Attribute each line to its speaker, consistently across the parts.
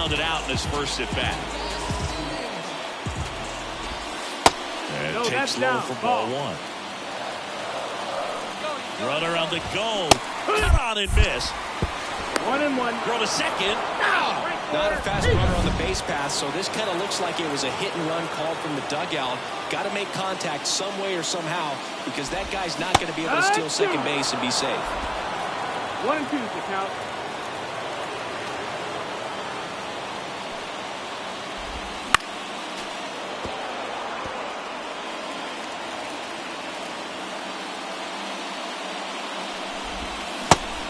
Speaker 1: grounded out in his first at bat. And takes low for ball one. Runner on the go. Cut on and miss.
Speaker 2: 1-1.
Speaker 1: Throw to second.
Speaker 3: Not a fast runner on the base path, so this kind of looks like it was a hit and run called from the dugout. Got to make contact some way or somehow, because that guy's not going to be able to steal second base and be safe.
Speaker 2: 1-2 is the count.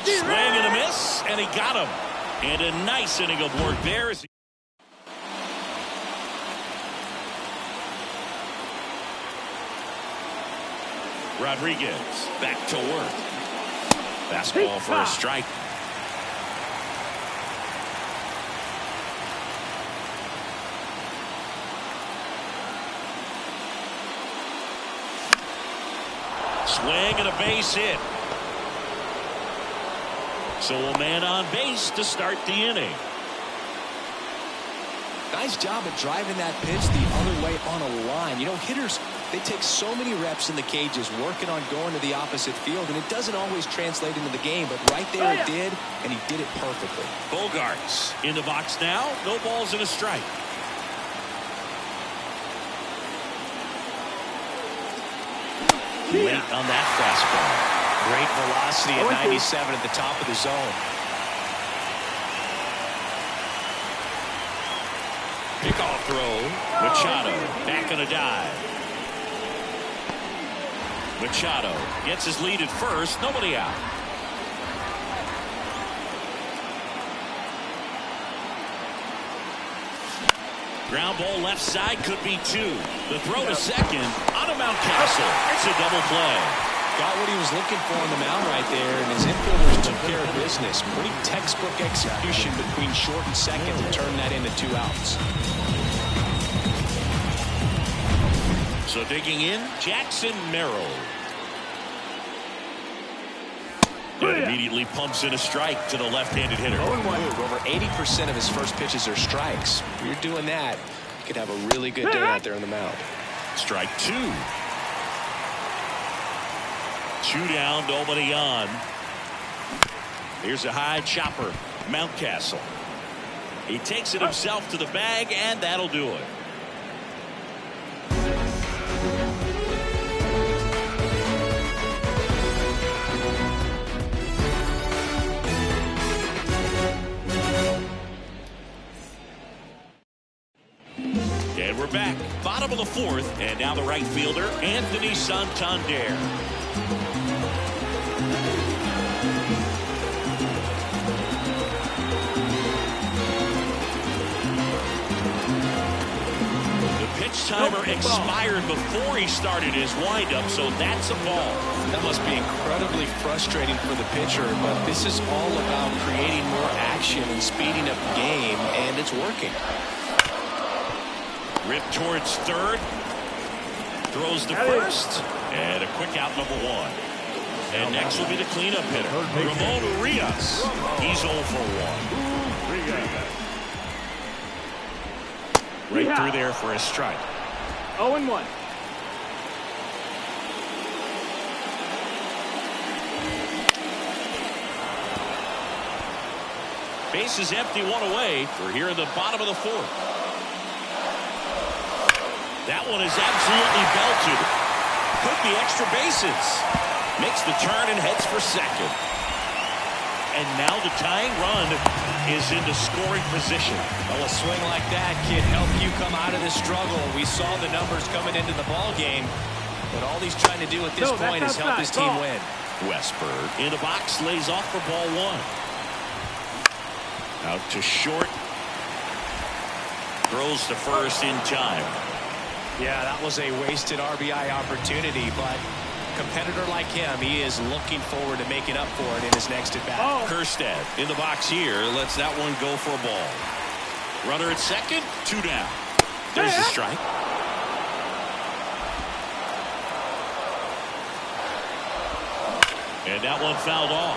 Speaker 1: Swing and a miss, and he got him. And a nice inning of work there. Rodriguez back to work. Fastball for a strike. Swing and a base hit. So a man on base to start the inning.
Speaker 3: Nice job of driving that pitch the other way on a line. You know, hitters, they take so many reps in the cages working on going to the opposite field, and it doesn't always translate into the game, but right there it did, and he did it perfectly.
Speaker 1: Bogarts in the box now. No balls and a strike. Late on that fastball.
Speaker 3: Great velocity at 97 at the top of the zone.
Speaker 1: Pickoff throw. Machado back on a dive. Machado gets his lead at first. Nobody out. Ground ball left side, could be two. The throw to second on a Mountcastle. It's a double play.
Speaker 3: Got what he was looking for on the mound right there, and his infielders took care of business. Pretty textbook execution between short and second to turn that into 2 outs.
Speaker 1: So digging in, Jackson Merrill. And immediately pumps in a strike to the left-handed hitter.
Speaker 3: Over 80% of his first pitches are strikes. If you're doing that, you could have a really good day out there on the mound.
Speaker 1: Strike two. 2 down, nobody on. Here's a high chopper. Mountcastle. He takes it himself to the bag, and that'll do it. And we're back. Bottom of the fourth, and now the right fielder, Anthony Santander. Pitch timer expired before he started his windup, so that's a ball.
Speaker 3: That must be incredibly frustrating for the pitcher, but this is all about creating more action and speeding up the game, and it's working.
Speaker 1: Rip towards third. Throws to first. And a quick out, number one. And next will be the cleanup hitter, Ramon Urias. He's 0 for 1. Right through there for a strike.
Speaker 2: 0-1.
Speaker 1: Base is empty, 1 away. We're here in the bottom of the fourth. That one is absolutely belted. Could be extra bases. Makes the turn and heads for second. And now the tying run is into scoring position.
Speaker 3: Well, a swing like that can help you come out of this struggle. We saw the numbers coming into the ball game, but all he's trying to do at this point is help his team win.
Speaker 1: Westberg in the box, lays off for ball one. Out to short. Throws to first in time.
Speaker 3: Yeah, that was a wasted RBI opportunity, but a competitor like him, he is looking forward to making up for it in his next at bat.
Speaker 1: Kerstead in the box here, lets that one go for a ball. Runner at second, 2 down. There's the strike. And that one fouled off.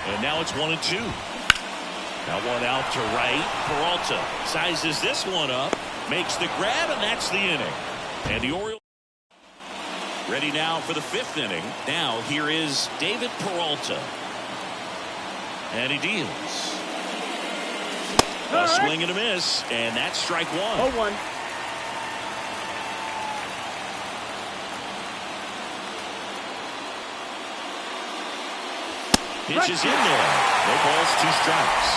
Speaker 1: And now it's 1-2. Now one out to right. Peralta sizes this one up, makes the grab, and that's the inning. And the Orioles ready now for the 5th inning. Now here is David Peralta. And he deals. A swing and a miss, and that's strike one.
Speaker 2: 0-1.
Speaker 1: Pitch is in there. No balls, 2 strikes.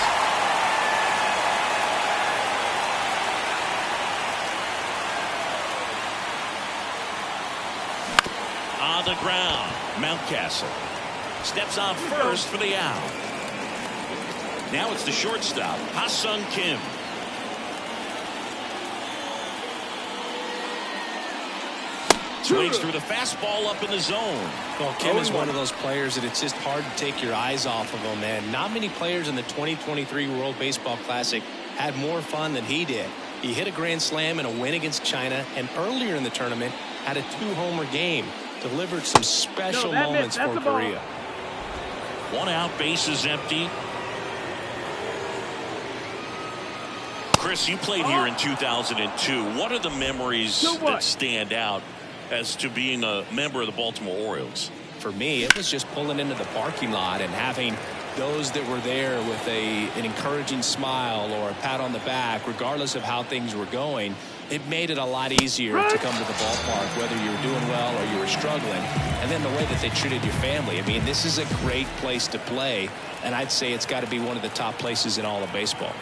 Speaker 1: On the ground, Mountcastle steps on first for the out. Now it's the shortstop, Ha-Sung Kim. Swings through the fastball up in the zone.
Speaker 3: Well, Kim is one of those players that it's just hard to take your eyes off of him, man. Not many players in the 2023 World Baseball Classic had more fun than he did. He hit a grand slam in a win against China, and earlier in the tournament had a 2-homer game. Delivered some special moments for Korea.
Speaker 1: 1 out, bases empty. Chris, you played here in 2002. What are the memories that stand out as to being a member of the Baltimore Orioles?
Speaker 3: For me, it was just pulling into the parking lot and having those that were there with an encouraging smile or a pat on the back, regardless of how things were going. It made it a lot easier to come to the ballpark, whether you were doing well or you were struggling. And then the way that they treated your family. I mean, this is a great place to play, and I'd say it's got to be one of the top places in all of baseball.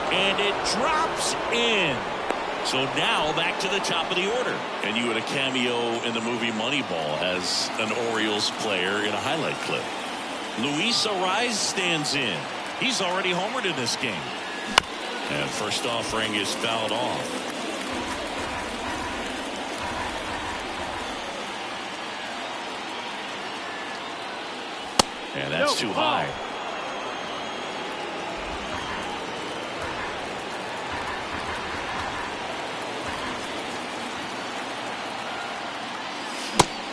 Speaker 1: And it drops in. So now back to the top of the order. And you had a cameo in the movie Moneyball as an Orioles player in a highlight clip. Luis Ariz stands in. He's already homered in this game. And first offering is fouled off. And that's too high.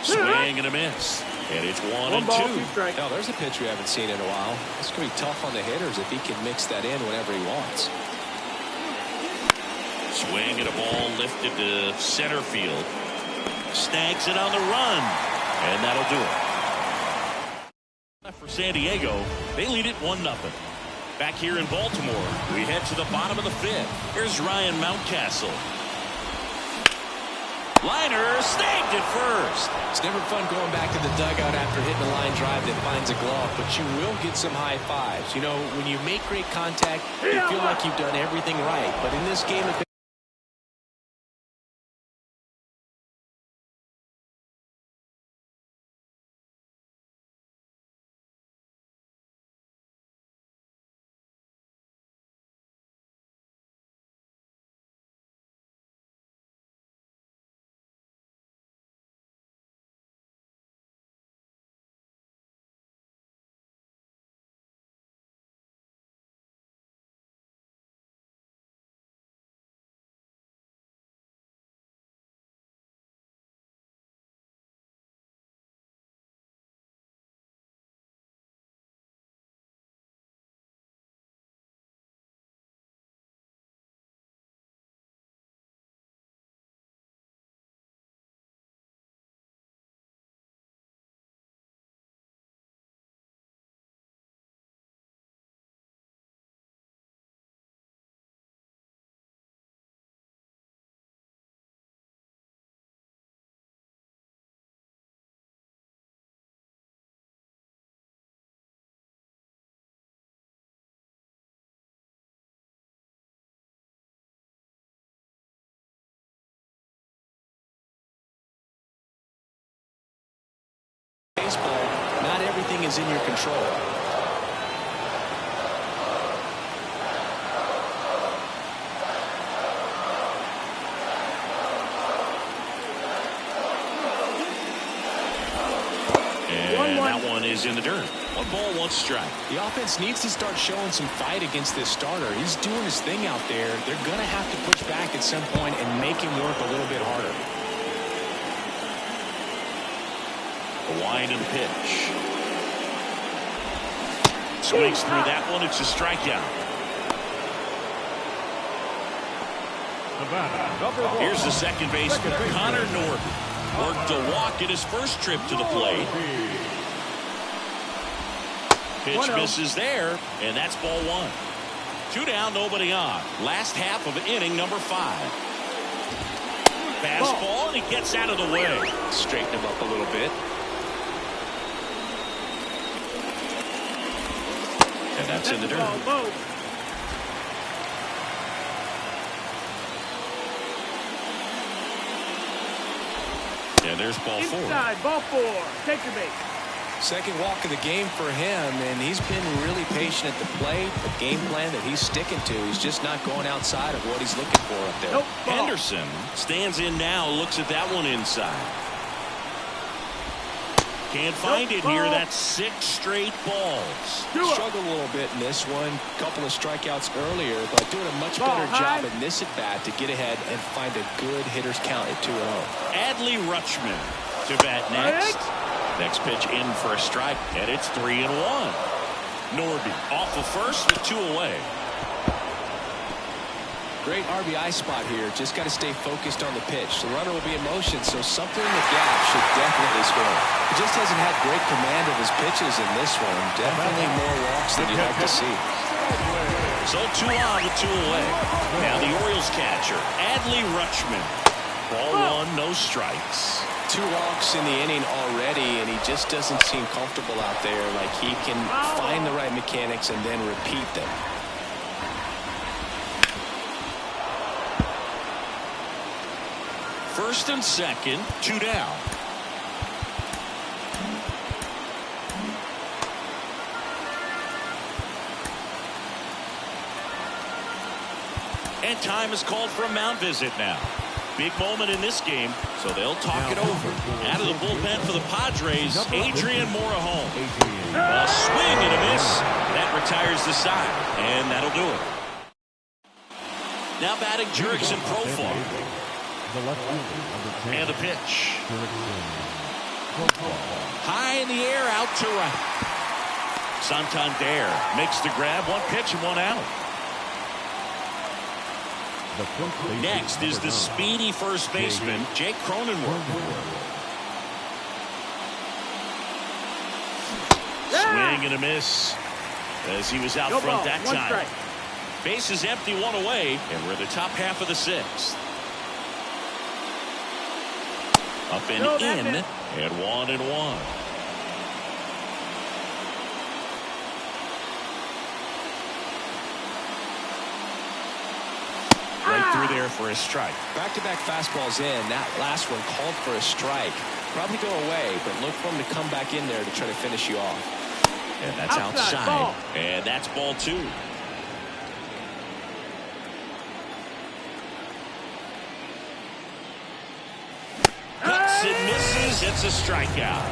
Speaker 1: Swing and a miss. And it's 1-2.
Speaker 3: Now there's a pitch we haven't seen in a while. It's going to be tough on the hitters if he can mix that in whenever he wants.
Speaker 1: Swing and a ball lifted to center field. Snags it on the run. And that'll do it. For San Diego, they lead it 1-0. Back here in Baltimore, we head to the bottom of the 5th. Here's Ryan Mountcastle. Liner snagged it first.
Speaker 3: It's never fun going back to the dugout after hitting a line drive that finds a glove, but you will get some high fives. You know, when you make great contact, you feel like you've done everything right. But in this game of baseball, not everything is in your control.
Speaker 1: And that one is in the dirt. 1 ball, 1 strike.
Speaker 3: The offense needs to start showing some fight against this starter. He's doing his thing out there. They're going to have to push back at some point and make him work a little bit harder.
Speaker 1: The wind and the pitch. Swings through that one. It's a strikeout. Here's the second baseman, Connor Norton. Worked a walk in his first trip to the plate. Pitch misses there, and that's ball one. 2 down, nobody on. Last half of inning number 5. Fastball, and he gets out of the way.
Speaker 3: Straighten him up a little bit. And that's in the dirt.
Speaker 1: And there's ball 4.
Speaker 2: Inside, ball 4. Take your base.
Speaker 3: Second walk of the game for him, and he's been really patient at the plate. The game plan that he's sticking to, he's just not going outside of what he's looking for up there.
Speaker 2: Nope.
Speaker 1: Henderson stands in now, looks at that one inside. Can't find it here. That's 6 straight balls.
Speaker 3: Struggled a little bit in this one. Couple of strikeouts earlier, but doing a much better job in this at-bat to get ahead and find a good hitter's count at 2-0.
Speaker 1: Adley Rutschman to bat next. Next pitch in for a strike, and it's 3-1. Norby off of first with 2 away.
Speaker 3: Great RBI spot here. Just got to stay focused on the pitch. The runner will be in motion, so something in the gap should definitely score. He just hasn't had great command of his pitches in this one. Definitely more walks than you'd like to see.
Speaker 1: So 2 on with 2 away. Now the Orioles catcher, Adley Rutschman. Ball 1, no strikes.
Speaker 3: 2 walks in the inning already, and he just doesn't seem comfortable out there. Like he can find the right mechanics and then repeat them.
Speaker 1: First and second, 2 down. And time is called for a mound visit now. Big moment in this game, so they'll talk it over. Out of the bullpen for the Padres, Adrian Morejon. A swing and a miss. That retires the side, and that'll do it. Now batting Jurickson Profar. And the pitch. High in the air, out to right. Santander makes the grab. 1 pitch and 1 out. Next is the speedy first baseman, Jake Cronenworth. Swing and a miss as he was out front that time. Base is empty, 1 away, and we're in the top half of the 6th. Up and in, and 1-1. Right through there for a strike.
Speaker 3: Back-to-back fastballs in. That last one called for a strike. Probably go away, but look for him to come back in there to try to finish you off.
Speaker 1: And that's outside. And that's ball 2. Cuts and misses. It's a strikeout.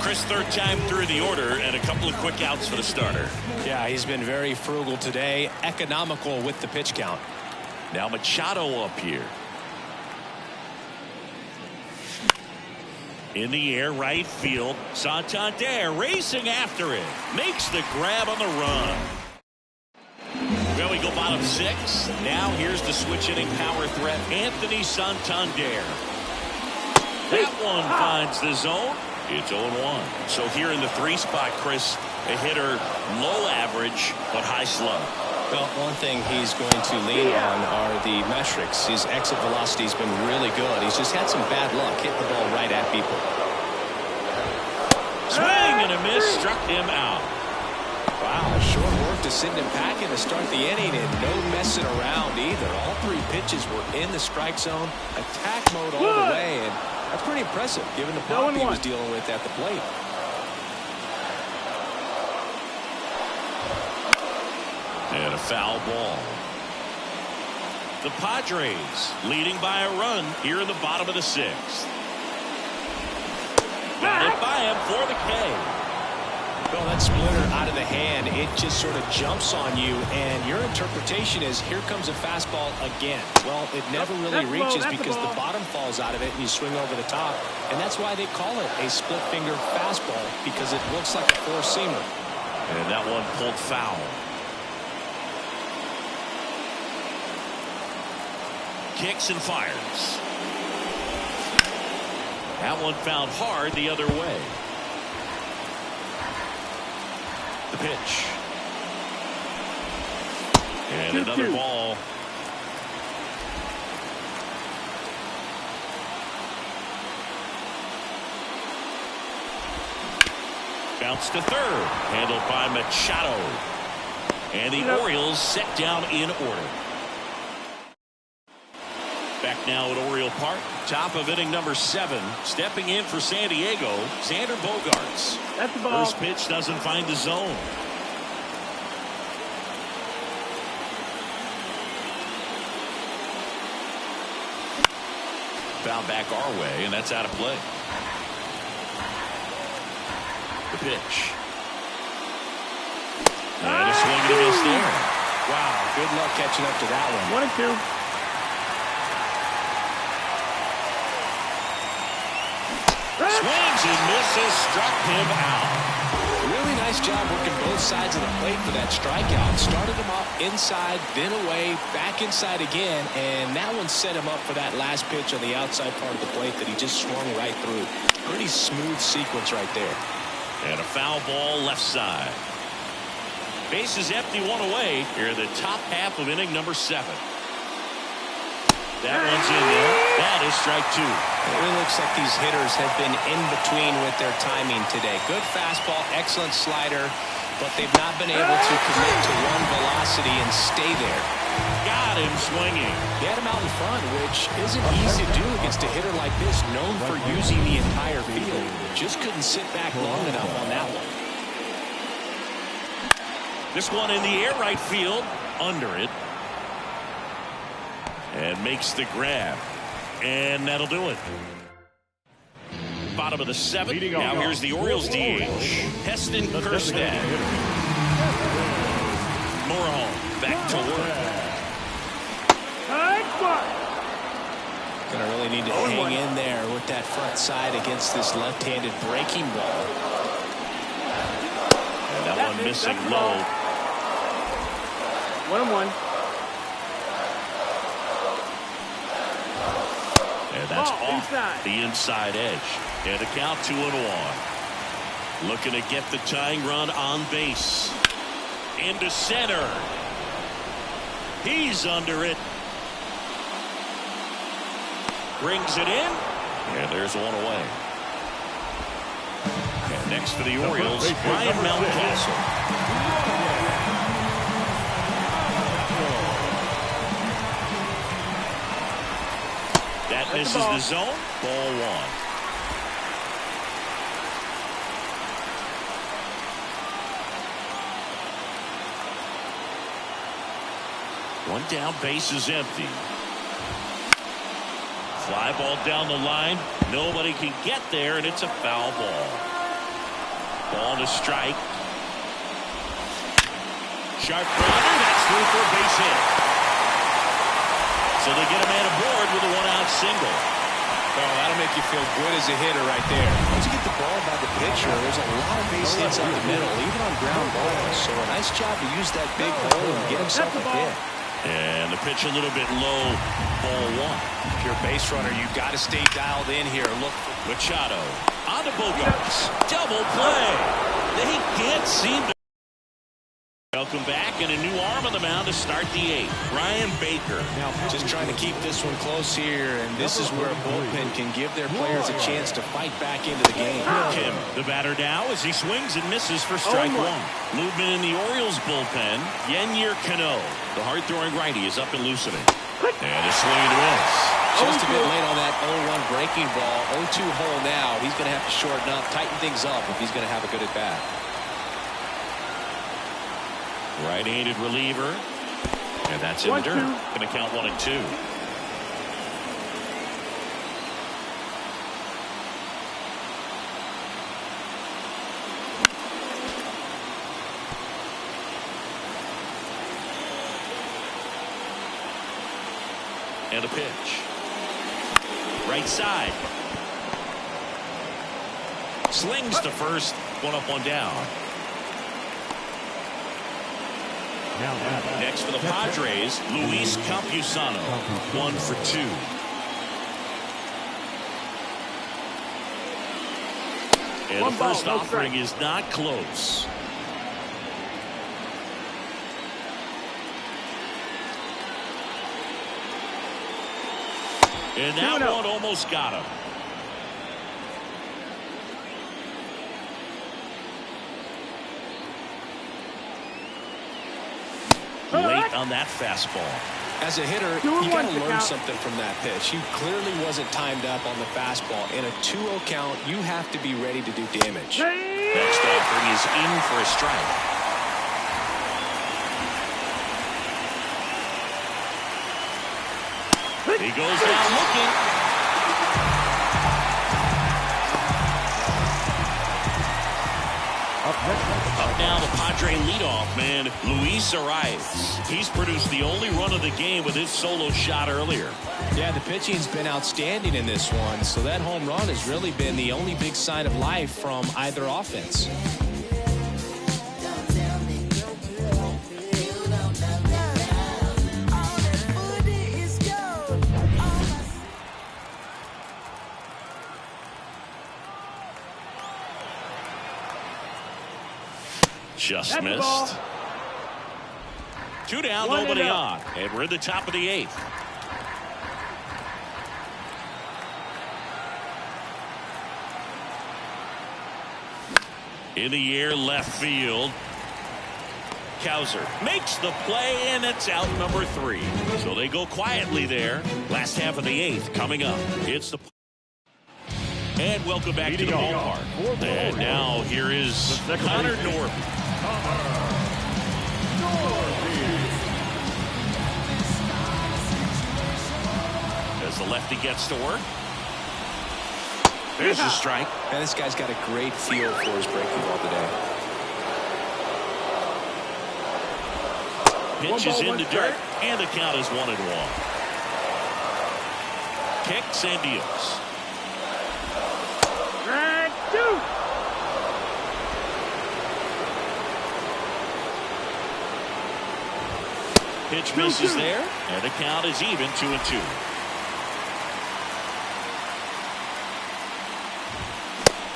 Speaker 1: Chris, 3rd time through the order, and a couple of quick outs for the starter.
Speaker 3: Yeah, he's been very frugal today. Economical with the pitch count.
Speaker 1: Now Machado up here. In the air, right field. Santander racing after it. Makes the grab on the run. Well, we go bottom 6. Now here's the switch inning power threat, Anthony Santander. That one finds the zone. It's 0-1. So here in the 3 spot, Chris, a hitter low average but high slug.
Speaker 3: Well, one thing he's going to lean on are the metrics. His exit velocity has been really good. He's just had some bad luck hitting the ball right at people.
Speaker 1: Swing and a miss, struck him out.
Speaker 3: Wow, short work to Sidney Packard to start the inning, and no messing around either. All 3 pitches were in the strike zone, attack mode all the way, and that's pretty impressive given the pop he was dealing with at the plate.
Speaker 1: And a foul ball. The Padres leading by a run here in the bottom of the 6th. Got it by him for the K.
Speaker 3: Well, that splitter out of the hand, it just sort of jumps on you, and your interpretation is, here comes a fastball again. Well, it never really reaches because the bottom falls out of it and you swing over the top, and that's why they call it a split-finger fastball, because it looks like a four-seamer.
Speaker 1: And that one pulled foul. Kicks and fires. That one found hard the other way. The pitch. And another ball. Bounce to third. Handled by Machado. And the Orioles set down in order. Back now at Oriole Park. Top of inning number 7. Stepping in for San Diego, Xander Bogaerts.
Speaker 2: That's the ball.
Speaker 1: First pitch doesn't find the zone. Foul back our way, and that's out of play. The pitch. And a swing and a miss there.
Speaker 3: Wow, good luck catching up to that one.
Speaker 2: 1-2.
Speaker 1: Swings and misses, struck him out.
Speaker 3: Really nice job working both sides of the plate for that strikeout. Started him off inside, then away, back inside again, and that one set him up for that last pitch on the outside part of the plate that he just swung right through. Pretty smooth sequence right there.
Speaker 1: And a foul ball left side. Bases empty, one away here in the top half of inning number 7. That one's in there. That is strike 2.
Speaker 3: It really looks like these hitters have been in between with their timing today. Good fastball, excellent slider, but they've not been able to commit to one velocity and stay there.
Speaker 1: Got him swinging.
Speaker 3: He had him out in front, which isn't easy to do against a hitter like this, known for using the entire field. Just couldn't sit back long enough on that one.
Speaker 1: This one in the air right field, under it. And makes the grab. And that'll do it. Bottom of the 7th. Now here's the Orioles DH. Heston Kjerstad. Moreau back to work.
Speaker 3: Gonna really need to hang in there with that front side against this left-handed breaking ball.
Speaker 1: And that one missing low.
Speaker 2: 1-1.
Speaker 1: And that's off the inside edge. And a count 2-1. Looking to get the tying run on base. Into center. He's under it. Brings it in. And there's one away. And next for the Orioles, Brian Mountcastle. That misses the zone. Ball 1. One down, base is empty. Fly ball down the line. Nobody can get there, and it's a foul ball. Ball to strike. Sharp grounder. That's through for a base hit. So they get a man aboard with a 1-out single.
Speaker 3: Oh, that'll make you feel good as a hitter right there. Once you get the ball by the pitcher, there's a lot of base hits up the middle, even on ground balls. So a nice job to use that big hole and get himself a hit.
Speaker 1: And the pitch a little bit low. Ball 1.
Speaker 3: If you're a base runner, you've got to stay dialed in here. Look for
Speaker 1: Machado. On to Bogaerts. Double play. They can't seem to. Welcome back, and a new arm on the mound to start the 8th. Brian Baker.
Speaker 3: Now, just trying to keep this one close here, and this is where a bullpen can give their players a chance to fight back into the game.
Speaker 1: Kim, the batter now, as he swings and misses for strike 1. Movement in the Orioles bullpen. Yennier Cano, the hard-throwing righty, is up and loosening. And a swing and a miss.
Speaker 3: Just a bit late on that 0-1 breaking ball. 0-2 hole now. He's going to have to shorten up, tighten things up if he's going to have a good at-bat.
Speaker 1: Right-handed reliever. And that's in dirt. Going to count 1 and 2. And a pitch. Right side. Slings to first. One up, one down. Next for the Padres, Luis Campusano. 1 for 2. And the first offering is not close. And that one almost got him. Late on that fastball.
Speaker 3: As a hitter, you got to learn something from that pitch. He clearly wasn't timed up on the fastball. In a 2-0 count, you have to be ready to do damage.
Speaker 1: Next offering is in for a strike. He goes down looking. Up now, the Padre leadoff man, Luis arrives. He's produced the only run of the game with his solo shot earlier.
Speaker 3: Yeah, the pitching's been outstanding in this one, so that home run has really been the only big sign of life from either offense.
Speaker 1: Just missed. 2 down, nobody on. And we're in the top of the 8th. In the air, left field. Kauser makes the play, and it's out number 3. So they go quietly there. Last half of the 8th coming up. It's the... And welcome back to the ballpark. And now here is Connor Norby. As the lefty gets to work. There's a strike.
Speaker 3: And this guy's got a great feel for his breaking ball today.
Speaker 1: Pitch is in the dirt, and the count is 1-1. Kicks and deals.
Speaker 2: And 2.
Speaker 1: Pitch misses there, and the count is even 2-2.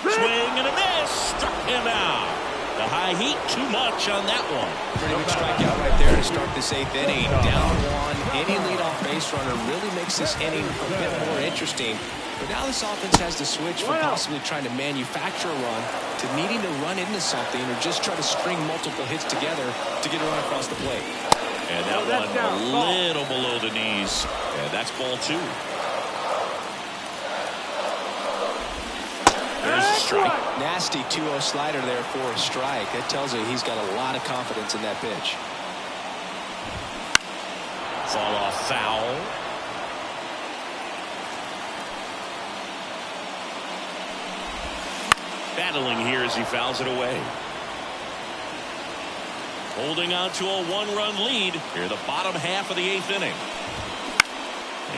Speaker 1: Swing and a miss. Struck him out. The high heat, too much on that one.
Speaker 3: Pretty good strikeout right there to start this 8th inning. Down 1. Any leadoff base runner really makes this inning a bit more interesting. But now this offense has to switch from possibly trying to manufacture a run to needing to run into something or just try to string multiple hits together to get a run across the plate.
Speaker 1: And that one a little below the knees. And that's ball 2. There's a strike.
Speaker 3: Nasty 2-0 slider there for a strike. That tells you he's got a lot of confidence in that pitch.
Speaker 1: Fall off foul. Battling here as he fouls it away. Holding on to a 1-run lead here, the bottom half of the 8th inning.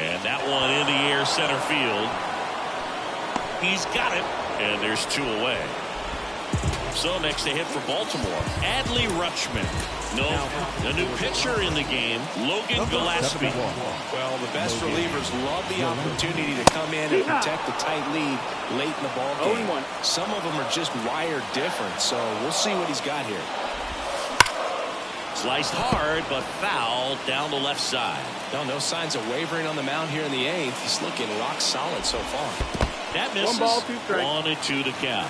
Speaker 1: And that one in the air, center field. He's got it, and there's 2 away. So next a hit for Baltimore, Adley Rutschman. No, the new pitcher in the game, Logan Gillespie.
Speaker 3: Well, the best relievers love the opportunity to come in and protect the tight lead late in the ball game. Some of them are just wired different, so we'll see what he's got here.
Speaker 1: Sliced hard, but foul down the left side.
Speaker 3: No signs of wavering on the mound here in the 8th. He's looking rock solid so far.
Speaker 1: That misses. 1-2 to count.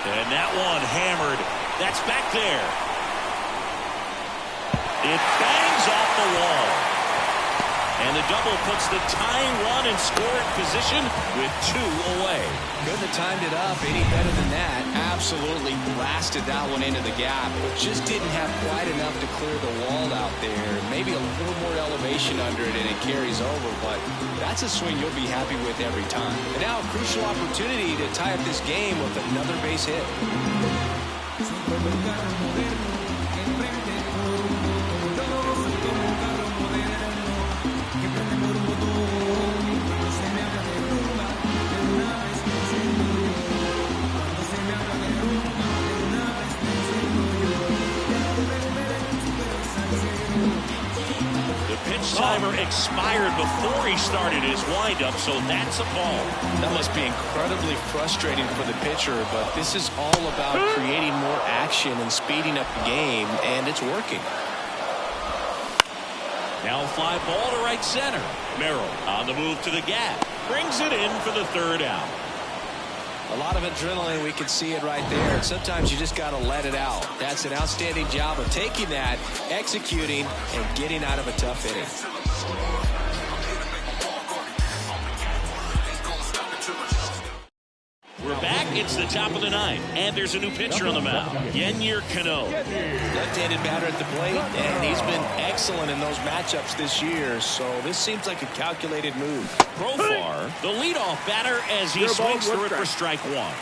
Speaker 1: And that one hammered. That's back there. It bangs off the wall. And the double puts the tying run in scoring position with 2 away.
Speaker 3: Couldn't have timed it up any better than that. Absolutely blasted that one into the gap, but just didn't have quite enough to clear the wall out there. Maybe a little more elevation under it and it carries over, but that's a swing you'll be happy with every time. And now a crucial opportunity to tie up this game with another base hit.
Speaker 1: expired before he started his windup, so that's a ball.
Speaker 3: That must be incredibly frustrating for the pitcher, but this is all about creating more action and speeding up the game, and it's working.
Speaker 1: Now a fly ball to right center. Merrill on the move to the gap. Brings it in for the third out.
Speaker 3: A lot of adrenaline, we can see it right there. And sometimes you just got to let it out. That's an outstanding job of taking that, executing, and getting out of a tough inning.
Speaker 1: We're back. It's the top of the ninth, and there's a new pitcher on the mound. Yennier Cano.
Speaker 3: Left-handed batter at the plate, and he's been excellent in those matchups this year, so this seems like a calculated move.
Speaker 1: Profar, the leadoff batter, as he swings through it for strike one.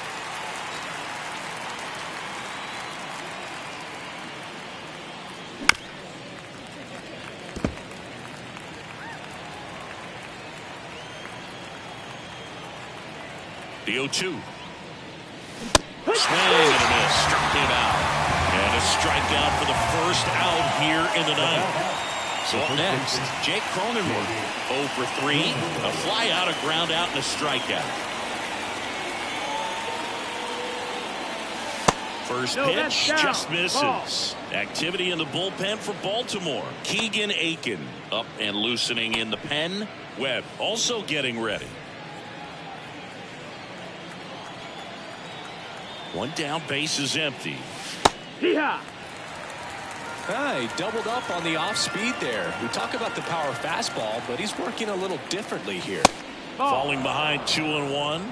Speaker 1: The 0-2. Swing and a miss. Struck him out. And a strikeout for the first out here in the ninth. So up next, Jake Cronenworth. 0 for 3. A fly out, a ground out, and a strikeout. First pitch just misses. Activity in the bullpen for Baltimore. Keegan Aiken up and loosening in the pen. Webb also getting ready. One down, base is empty.
Speaker 2: Yeehaw!
Speaker 3: He doubled up on the off speed there. We talk about the power fastball, but he's working a little differently here.
Speaker 1: Falling behind 2-1.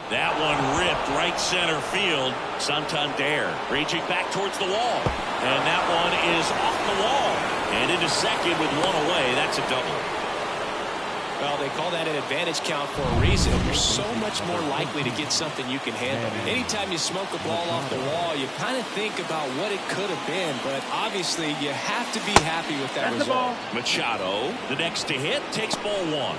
Speaker 1: That one ripped right center field. Santander reaching back towards the wall. And that one is off the wall. And into second with one away. That's a double.
Speaker 3: Well, they call that an advantage count for a reason. You're so much more likely to get something you can handle. Anytime you smoke a ball off the wall, you kind of think about what it could have been. But obviously, you have to be happy with that result.
Speaker 1: Machado, the next to hit, takes ball one.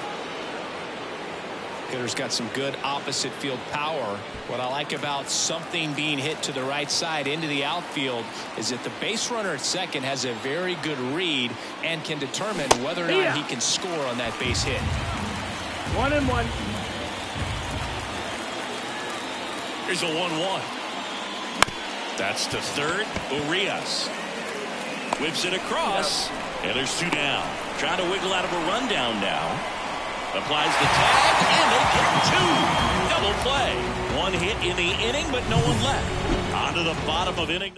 Speaker 3: Hitter's got some good opposite field power. What I like about something being hit to the right side into the outfield is that the base runner at second has a very good read and can determine whether or not he can score on that base hit.
Speaker 2: 1-1.
Speaker 1: Here's a 1-1. That's to third. Urias whips it across, and there's two down. Trying to wiggle out of a rundown now. Applies the tag, and they get two. Double play. One hit in the inning, but no one left. On to the bottom of inning.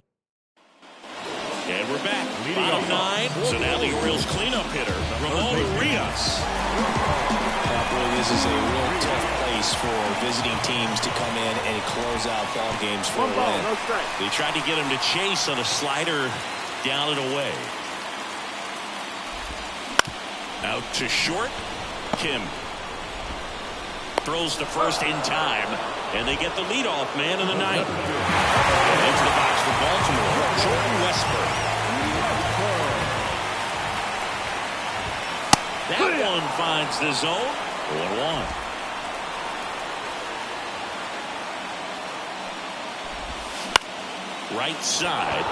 Speaker 1: And we're back. Bottom nine. So now the Orioles cleanup hitter, Ramon Urias.
Speaker 3: Probably this is a real tough place for visiting teams to come in and close out ball games for a win.
Speaker 1: They tried to get him to chase on a slider down and away. Out to short. Kim throws to first in time, and they get the leadoff man in the ninth. And into the box for Baltimore, Jordan Westburg. That one finds the zone. 1-1. Right side.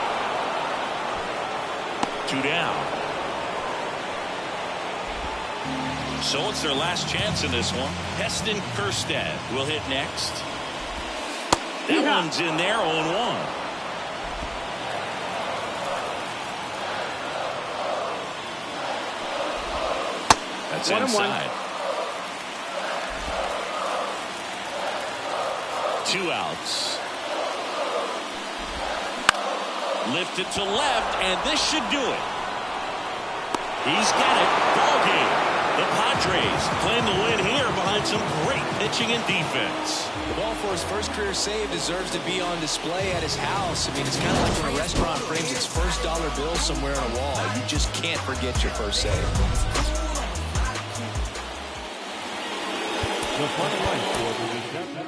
Speaker 1: Two down. So it's their last chance in this one. Heston Kjerstad will hit next. That one's in there, 0-1. That's inside. 2 outs. Lifted to left, and this should do it. He's got it. Ball game. The Padres claim the win here behind some great pitching and defense.
Speaker 3: The ball for his first career save deserves to be on display at his house. I mean, it's kind of like when a restaurant frames its first dollar bill somewhere on a wall. You just can't forget your first save.
Speaker 4: The final line for the recap.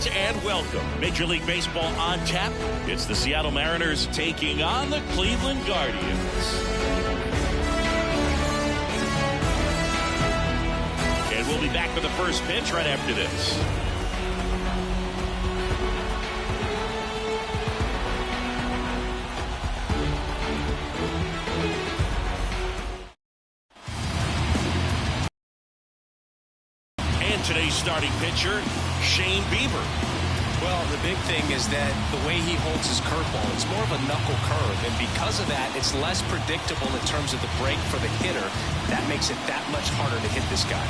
Speaker 1: fans, and welcome. Major League Baseball on tap. It's the Seattle Mariners taking on the Cleveland Guardians. And we'll be back with the first pitch right after this. Today's starting pitcher, Shane Bieber.
Speaker 3: Well, the big thing is that the way he holds his curveball, it's more of a knuckle curve, and because of that, it's less predictable in terms of the break for the hitter. That makes it that much harder to hit this guy.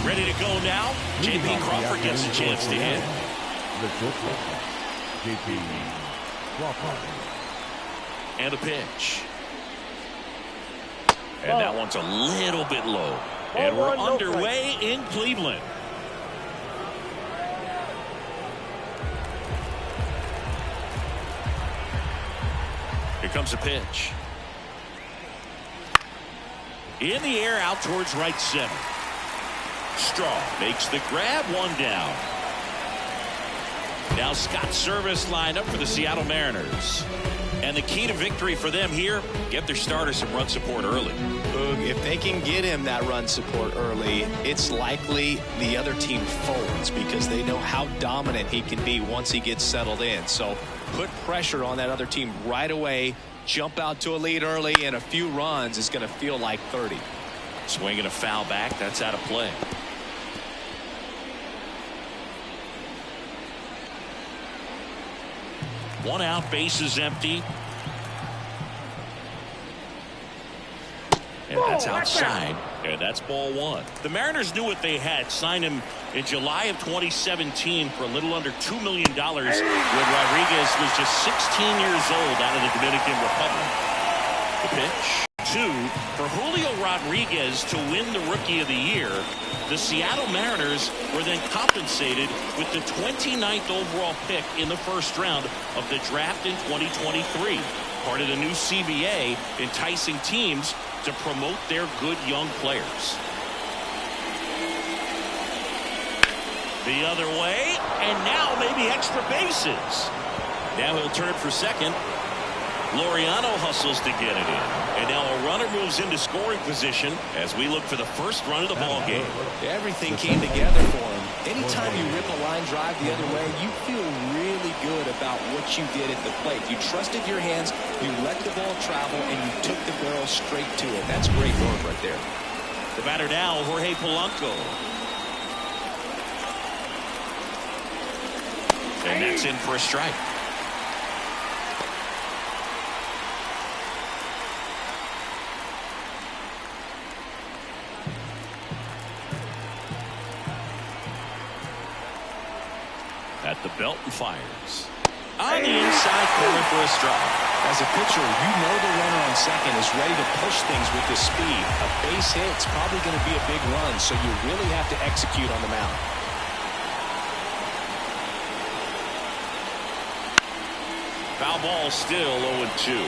Speaker 1: Ready to go now. J.P. Crawford gets a chance to hit.
Speaker 4: J.P. Crawford.
Speaker 1: And a pitch. And that one's a little bit low. And we're underway in Cleveland. Here comes a pitch. In the air, out towards right center. Straw makes the grab, one down. Now Scott Service lined up for the Seattle Mariners. And the key to victory for them here, get their starter some run support early.
Speaker 3: If they can get him that run support early, it's likely the other team folds because they know how dominant he can be once he gets settled in. So put pressure on that other team right away, jump out to a lead early, and a few runs is going to feel like 30.
Speaker 1: Swinging a foul back, that's out of play. One out, bases empty. And that's outside. And that's ball one. The Mariners knew what they had. Signed him in July of 2017 for a little under $2 million when Rodriguez was just 16 years old out of the Dominican Republic. The pitch. 2 for Julio Rodriguez to win the Rookie of the Year. The Seattle Mariners were then compensated with the 29th overall pick in the first round of the draft in 2023. Part of the new CBA, enticing teams to promote their good young players. The other way, and now maybe extra bases. Now he'll turn for second. Laureano hustles to get it in. And now a runner moves into scoring position as we look for the first run of the ball game.
Speaker 3: Everything came together for him. Anytime you rip a line drive the other way, you feel really good about what you did at the plate. You trusted your hands, you let the ball travel, and you took the barrel straight to it. That's great work right there.
Speaker 1: The batter now, Jorge Polanco. And that's in for a strike. At the belt and fires. On the inside corner for a strike.
Speaker 3: As a pitcher, you know the runner on second is ready to push things with the speed. A base hit's probably going to be a big run, so you really have to execute on the mound.
Speaker 1: Foul ball, still 0-2.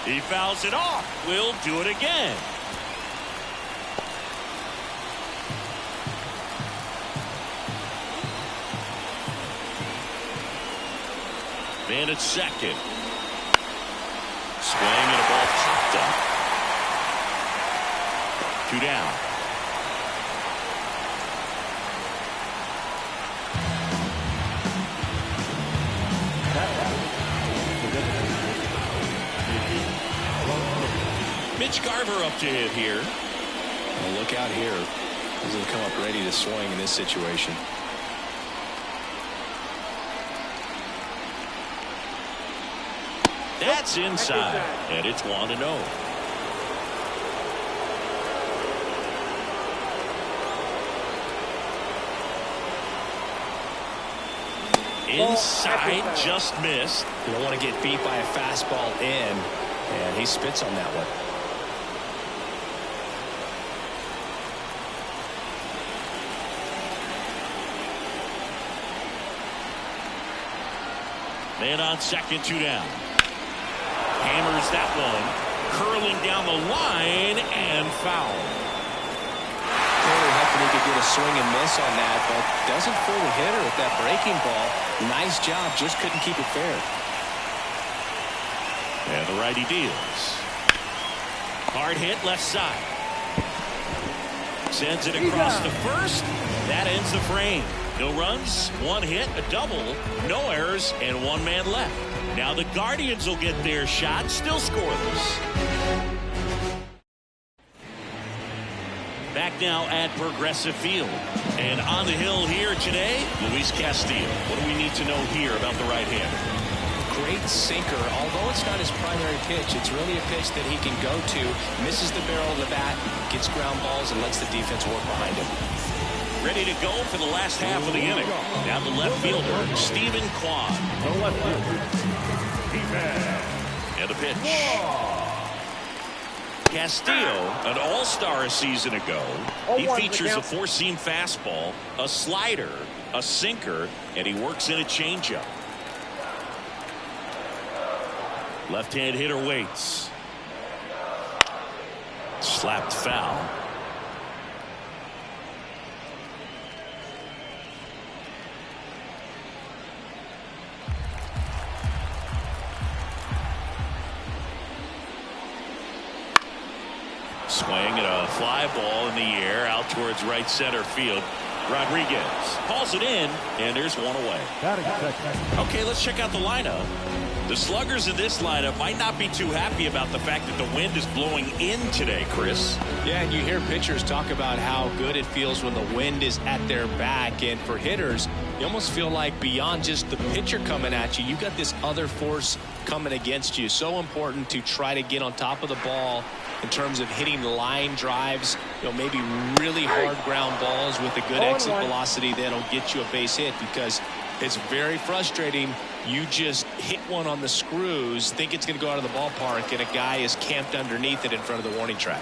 Speaker 1: He fouls it off. We'll do it again. Man at second. Swing and a ball popped up. 2 down. Mitch Garver up to hit here.
Speaker 3: Well, look out here. He's going to come up ready to swing in this situation.
Speaker 1: That's inside, and it's 1-0. Inside, just missed.
Speaker 3: You don't want to get beat by a fastball in, and he spits on that one.
Speaker 1: Man on second, 2 down. Hammers that one. Curling down the line and foul.
Speaker 3: Totally hoping he could get a swing and miss on that, but doesn't fool the hitter with that breaking ball. Nice job, just couldn't keep it fair.
Speaker 1: And the righty deals. Hard hit left side. Sends it across the first. That ends the frame. No runs, 1 hit, a double, no errors, and 1 man left. Now the Guardians will get their shot, still scoreless. Back now at Progressive Field. And on the hill here today, Luis Castillo. What do we need to know here about the right-hander?
Speaker 3: Great sinker. Although it's not his primary pitch, it's really a pitch that he can go to, misses the barrel of the bat, gets ground balls, and lets the defense work behind him.
Speaker 1: Ready to go for the last half of the inning. Now the left fielder, Stephen Kwan. And the pitch. Castillo, an all-star a season ago. He features a 4-seam fastball, a slider, a sinker, and he works in a changeup. Left-hand hitter waits. Slapped foul. Swing and a fly ball in the air out towards right center field. Rodriguez calls it in, and there's 1 away. Okay, let's check out the lineup. The sluggers in this lineup might not be too happy about the fact that the wind is blowing in today, Chris.
Speaker 3: Yeah, and you hear pitchers talk about how good it feels when the wind is at their back. And for hitters, you almost feel like beyond just the pitcher coming at you, you got this other force coming against you. So important to try to get on top of the ball in terms of hitting line drives, maybe really hard ground balls with a good exit velocity that'll get you a base hit, because it's very frustrating. You just hit one on the screws, think it's going to go out of the ballpark, and a guy is camped underneath it in front of the warning track.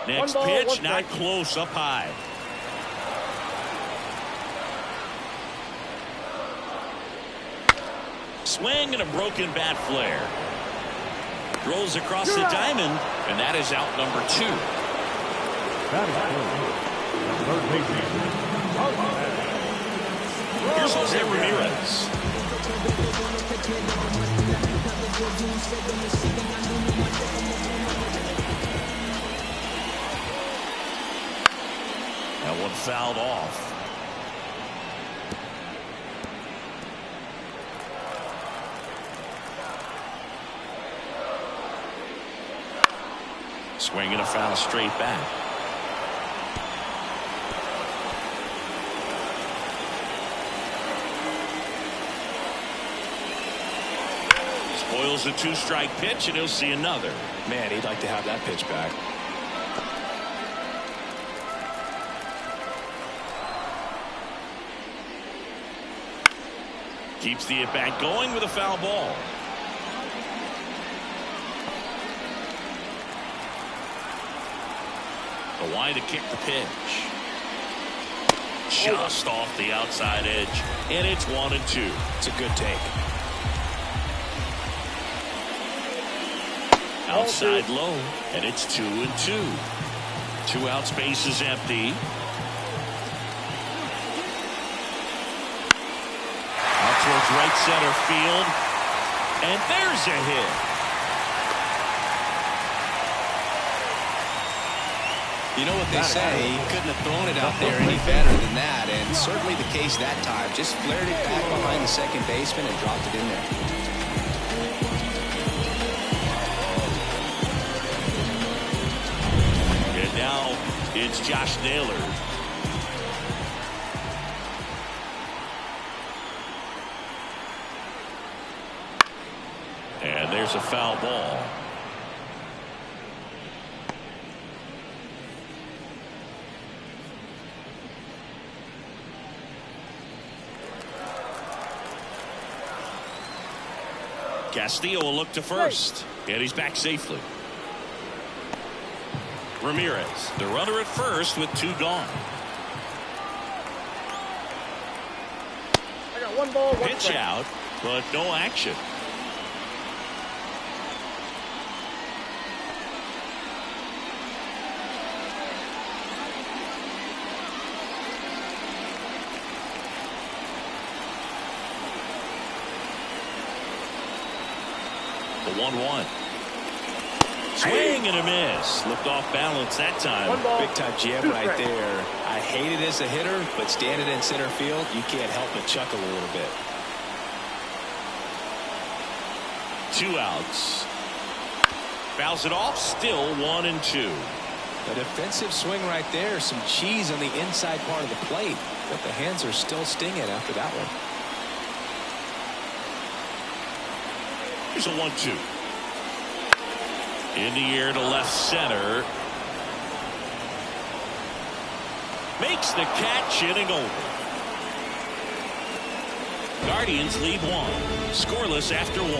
Speaker 1: Next pitch, not close, up high. Swing and a broken bat flare. Rolls across the diamond, and that is out number 2. Here's Jose Ramirez. That one fouled off. Swing and a foul straight back. Spoils the 2-strike pitch, and he'll see another.
Speaker 3: Man, he'd like to have that pitch back.
Speaker 1: Keeps the at-bat going with a foul ball. The wide to kick the pitch. Just off the outside edge, and it's 1-2.
Speaker 3: It's a good take.
Speaker 1: Outside low, and it's 2-2. 2 outs, base is empty. Out towards right center field, and there's a hit.
Speaker 3: You know what they say, he couldn't have thrown it out there any better than that, and certainly the case that time. Just flared it back behind the second baseman and dropped it in there.
Speaker 1: And now it's Josh Naylor. And there's a foul ball. Castillo will look to first, and he's back safely. Ramirez, the runner at first with 2 gone.
Speaker 2: 1 ball, 1
Speaker 1: Pitch
Speaker 2: strike.
Speaker 1: out, but no action. The 1-1. Swing and a miss. Looked off balance that time.
Speaker 2: 1 ball,
Speaker 3: Big time jam
Speaker 2: 2
Speaker 3: right
Speaker 2: strikes.
Speaker 3: there. I hate it as a hitter, but standing in center field, you can't help but chuckle a little bit.
Speaker 1: 2 outs. Fouls it off. Still 1-2.
Speaker 3: A defensive swing right there. Some cheese on the inside part of the plate, but the hands are still stinging after that one.
Speaker 1: Here's a 1-2. In the air to left center. Makes the catch, inning over. Guardians lead 1. Scoreless after 1.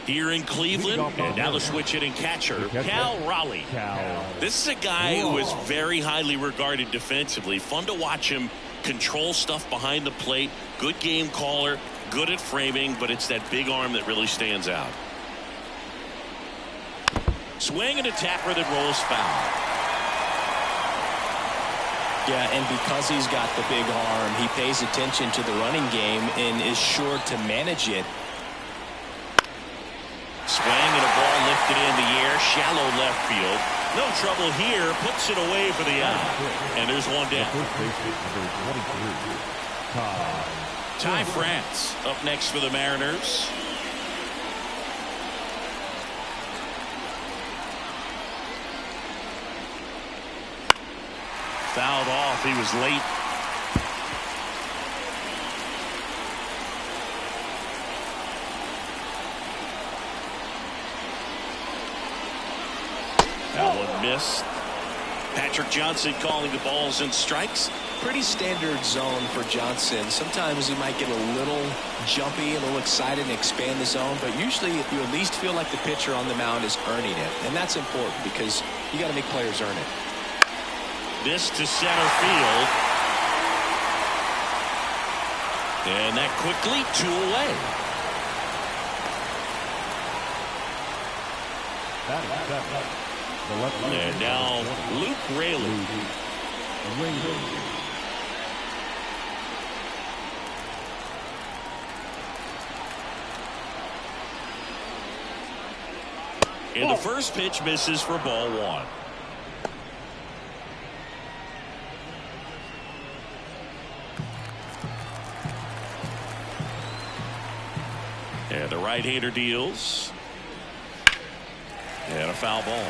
Speaker 1: Here in Cleveland, and now the switch hitting catcher, Cal Raleigh. This is a guy who is very highly regarded defensively. Fun to watch him control stuff behind the plate. Good game caller, good at framing, but it's that big arm that really stands out. Swing and a tapper that rolls foul.
Speaker 3: Yeah, and because he's got the big arm, he pays attention to the running game and is sure to manage it.
Speaker 1: Swing and a ball lifted in the air, shallow left field. No trouble here, puts it away for the out. And there's 1 down. Ty France up next for the Mariners. Fouled off, he was late. That one missed. Patrick Johnson calling the balls and strikes.
Speaker 3: Pretty standard zone for Johnson. Sometimes he might get a little jumpy, a little excited and expand the zone, but usually you at least feel like the pitcher on the mound is earning it, and that's important because you got to make players earn it.
Speaker 1: This to center field. And that quickly 2 away. And now Luke Raley. And the first pitch misses for ball 1. And the right-hander deals. And a foul ball.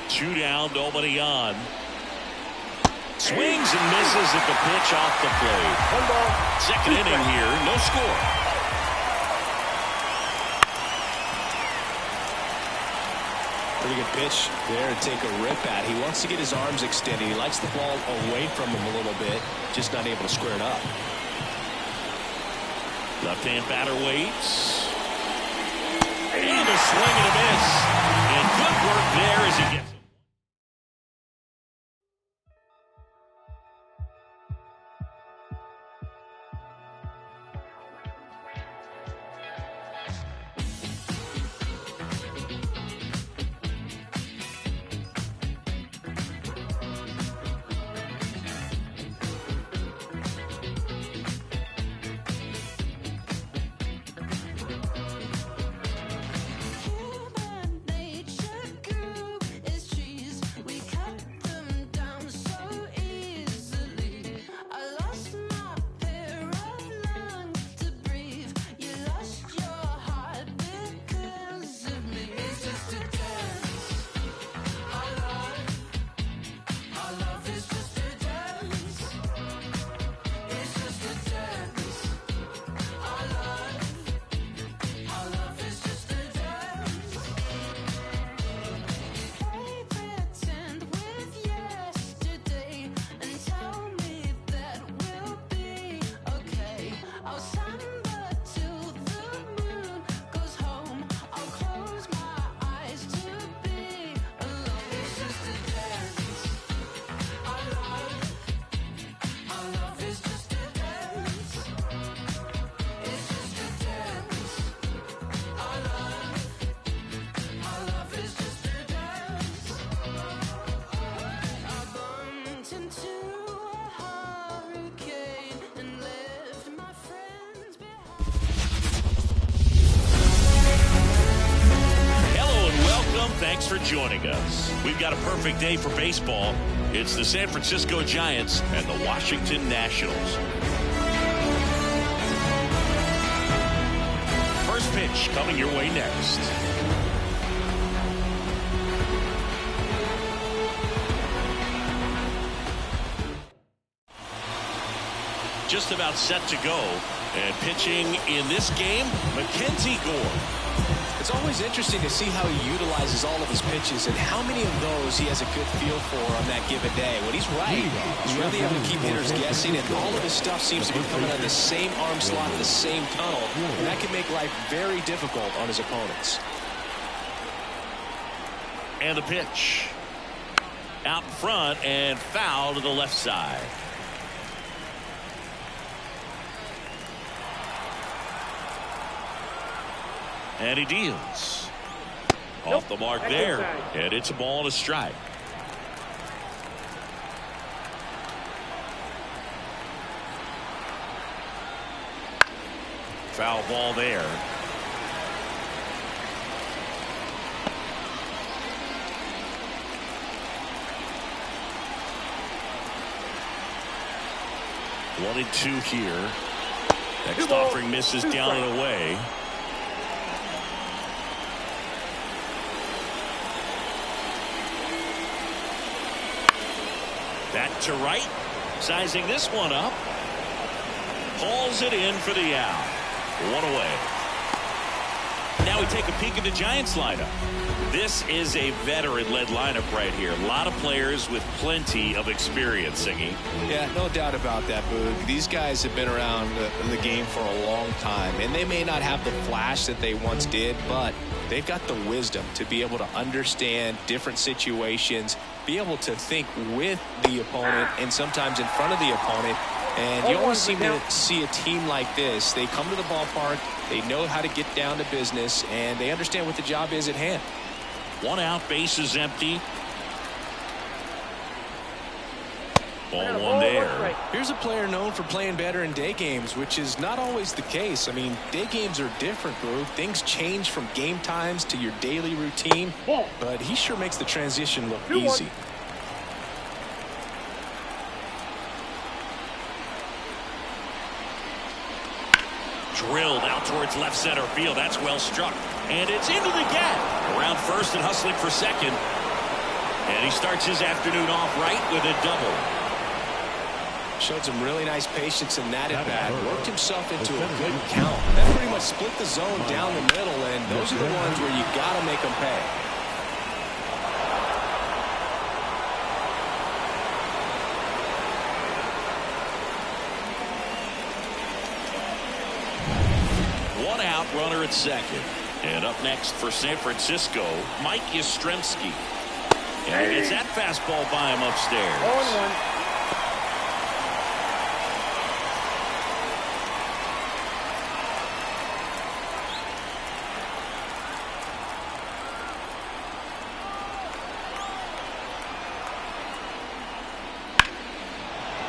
Speaker 1: Two down, nobody on. Swings and misses at the pitch off the plate.
Speaker 2: 1 ball.
Speaker 1: Second inning here, no score.
Speaker 3: Pretty good pitch there to take a rip at. He wants to get his arms extended. He likes the ball away from him a little bit, just not able to square it up.
Speaker 1: Left-hand batter waits. And a swing and a miss. And good work there as he gets it.
Speaker 5: Human nature group is
Speaker 1: joining us. We've got a perfect day for baseball. It's the San Francisco Giants and the Washington Nationals. First pitch coming your way next. Just about set to go. And pitching in this game, Mackenzie Gore.
Speaker 3: It's always interesting to see how he utilizes all of his pitches and how many of those he has a good feel for on that given day. When he's right, he's really able to keep hitters guessing, and all of his stuff seems to be coming out of the same arm slot, the same tunnel, and that can make life very difficult on his opponents.
Speaker 1: And the pitch. Out in front and foul to the left side. And he deals. Off the mark there. And it's a ball and a strike. Foul ball there. One and two here. Next offering misses down and away. Back to right. Sizing this one up. Hauls it in for the out. One away. Now we take a peek at the Giants lineup. This is a veteran-led lineup right here. A lot of players with plenty of experience, Singy.
Speaker 3: Yeah, no doubt about that, Boog. These guys have been around the game for a long time, and they may not have the flash that they once did, but they've got the wisdom to be able to understand different situations, be able to think with the opponent and sometimes in front of the opponent. And you always seem to see a team like this. They come to the ballpark, they know how to get down to business, and they understand what the job is at hand.
Speaker 1: One out, base is empty. Ball one there.
Speaker 3: Here's a player known for playing better in day games, which is not always the case. I mean, day games are different, bro. Things change from game times to your daily routine, but he sure makes the transition look easy.
Speaker 1: Drilled out towards left center field. That's well struck. And it's into the gap. Around first and hustling for second. And he starts his afternoon off right with a double.
Speaker 3: Showed some really nice patience in that at bat. Worked himself into a good count. That pretty much split the zone down the middle, and those are the ones where you got to make them pay.
Speaker 1: One out, runner at second. And up next for San Francisco, Mike Yastrzemski. And he gets that fastball by him upstairs.
Speaker 2: 0-1.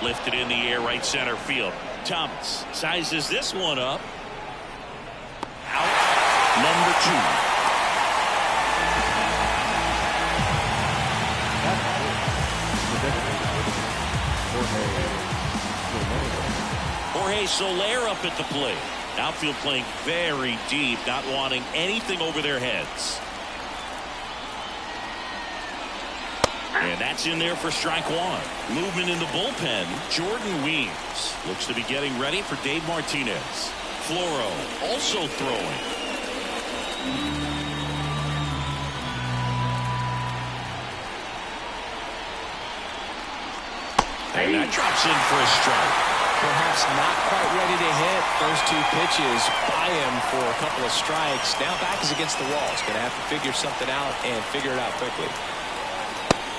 Speaker 1: Lifted in the air, right center field. Thomas sizes this one up. Out, number 2. Jorge Soler up at the plate. Outfield playing very deep, not wanting anything over their heads. And that's in there for strike one. Movement in the bullpen. Jordan Weems looks to be getting ready for Dave Martinez. Floro also throwing. And that drops in for a strike.
Speaker 3: Perhaps not quite ready to hit. First 2 pitches by him for a couple of strikes. Now back is against the wall. He's going to have to figure something out and figure it out quickly.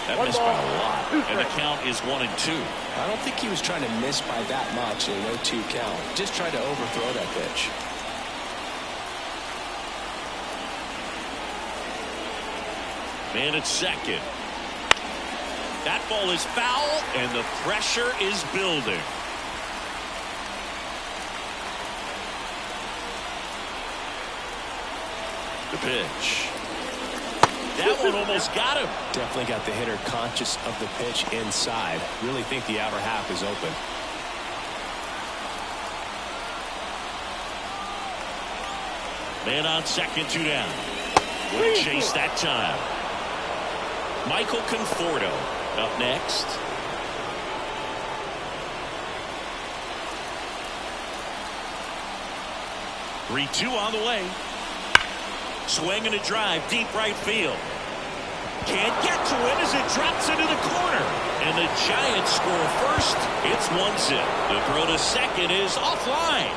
Speaker 1: That missed by a lot, and the count is 1-2.
Speaker 3: I don't think he was trying to miss by that much in a 0-2 count. Just tried to overthrow that pitch.
Speaker 1: Man at second. That ball is foul, and the pressure is building. The pitch. That one almost got him.
Speaker 3: Definitely got the hitter conscious of the pitch inside. Really think the outer half is open.
Speaker 1: Man on second, 2 down. Wouldn't chase that time. Michael Conforto up next. Three-2 on the way. Swing and a drive, deep right field. Can't get to it as it drops into the corner. And the Giants score first. It's 1-0. The throw to second is offline.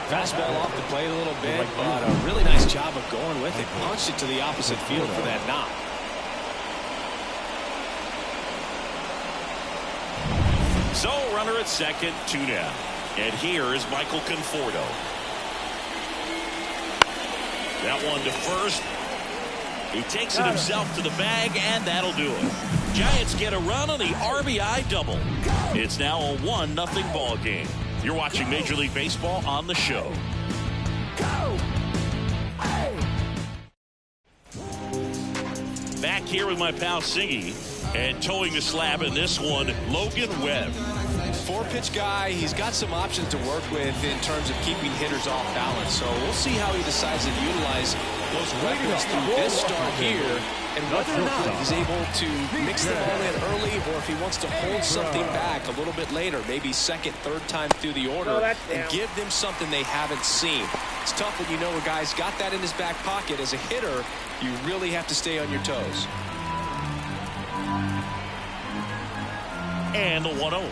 Speaker 3: Fastball off the plate a little bit, but a really nice job of going with it. Punched it to the opposite field for that knock.
Speaker 1: So runner at second, 2 down. And here is Michael Conforto. That one to first. He takes it himself to the bag, and that'll do it. Giants get a run on the RBI double. It's now a 1-0 ball game. You're watching Major League Baseball on the show. Back here with my pal Singy, and towing the slab in this one, Logan Webb.
Speaker 3: 4-pitch guy. He's got some options to work with in terms of keeping hitters off balance. So we'll see how he decides to utilize those weapons through this start here, and whether or not he's able to mix the ball in early, or if he wants to hold something back a little bit later, maybe second, third time through the order, and give them something they haven't seen. It's tough when you know a guy's got that in his back pocket. As a hitter, you really have to stay on your toes.
Speaker 1: And the 1-0.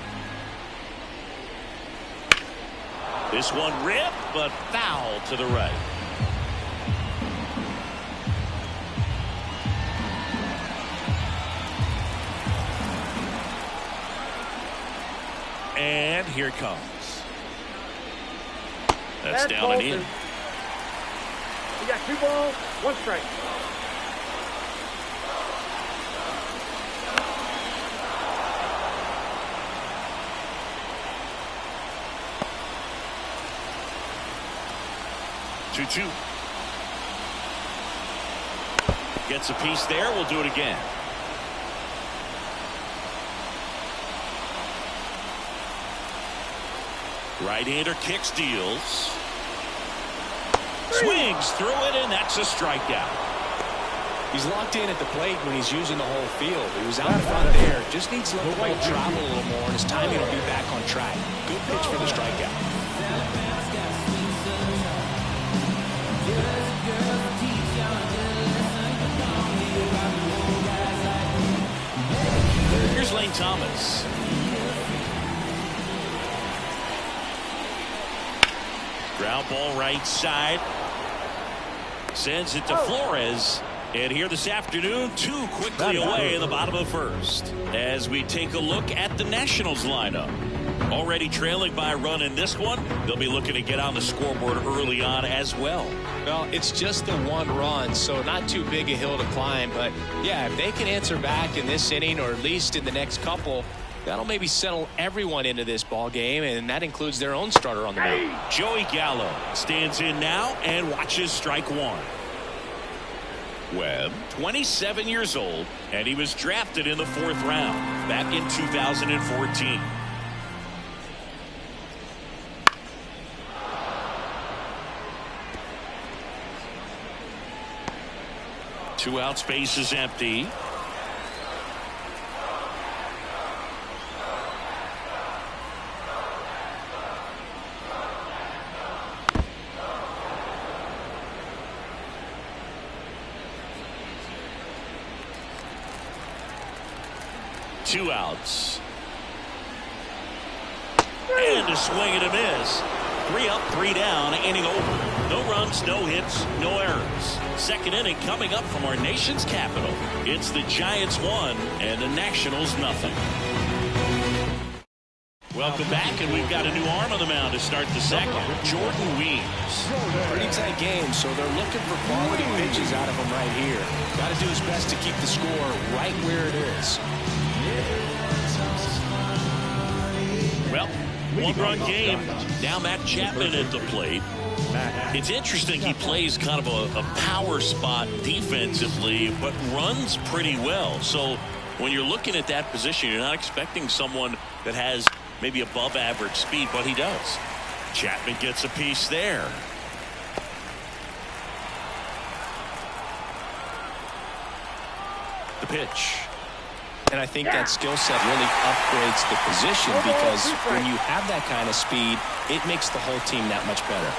Speaker 1: This one ripped, but foul to the right. And here it comes. That's down and in.
Speaker 2: We got 2 balls, 1 strike.
Speaker 1: Two. Gets a piece there. We'll do it again. Right-hander kicks, deals. Swings through it, and that's a strikeout.
Speaker 3: He's locked in at the plate when he's using the whole field. He was out in front there. Just needs to let the ball travel a little more, and his timing will be back on track. Good pitch for the strikeout.
Speaker 1: Here's Lane Thomas. Ground ball right side. Sends it to Flores. And here this afternoon, 2 quickly away in the bottom of the first. As we take a look at the Nationals lineup. Already trailing by a run in this one. They'll be looking to get on the scoreboard early on as well.
Speaker 3: Well, it's just the 1 run, so not too big a hill to climb. But, yeah, if they can answer back in this inning, or at least in the next couple, that'll maybe settle everyone into this ball game, and that includes their own starter on the mound.
Speaker 1: Joey Gallo stands in now and watches strike 1. Webb, 27 years old, and he was drafted in the 4th round back in 2014. Two out, space is empty. Two outs. And a swing and a miss. 3 up, 3 down, inning over. No runs, no hits, no errors. Second inning coming up from our nation's capital. It's the Giants 1 and the Nationals nothing. Welcome back, and we've got a new arm on the mound to start the second. Jordan Weems.
Speaker 3: Pretty tight game, so they're looking for quality pitches out of him right here. Got to do his best to keep the score right where it is.
Speaker 1: Well, One-run game. Now Matt Chapman at the plate. It's interesting, he plays kind of a power spot defensively, but runs pretty well. So when you're looking at that position, you're not expecting someone that has maybe above average speed, but he does. Chapman gets a piece there. The pitch.
Speaker 3: And I think that skill set really upgrades the position, because when you have that kind of speed, it makes the whole team that much better.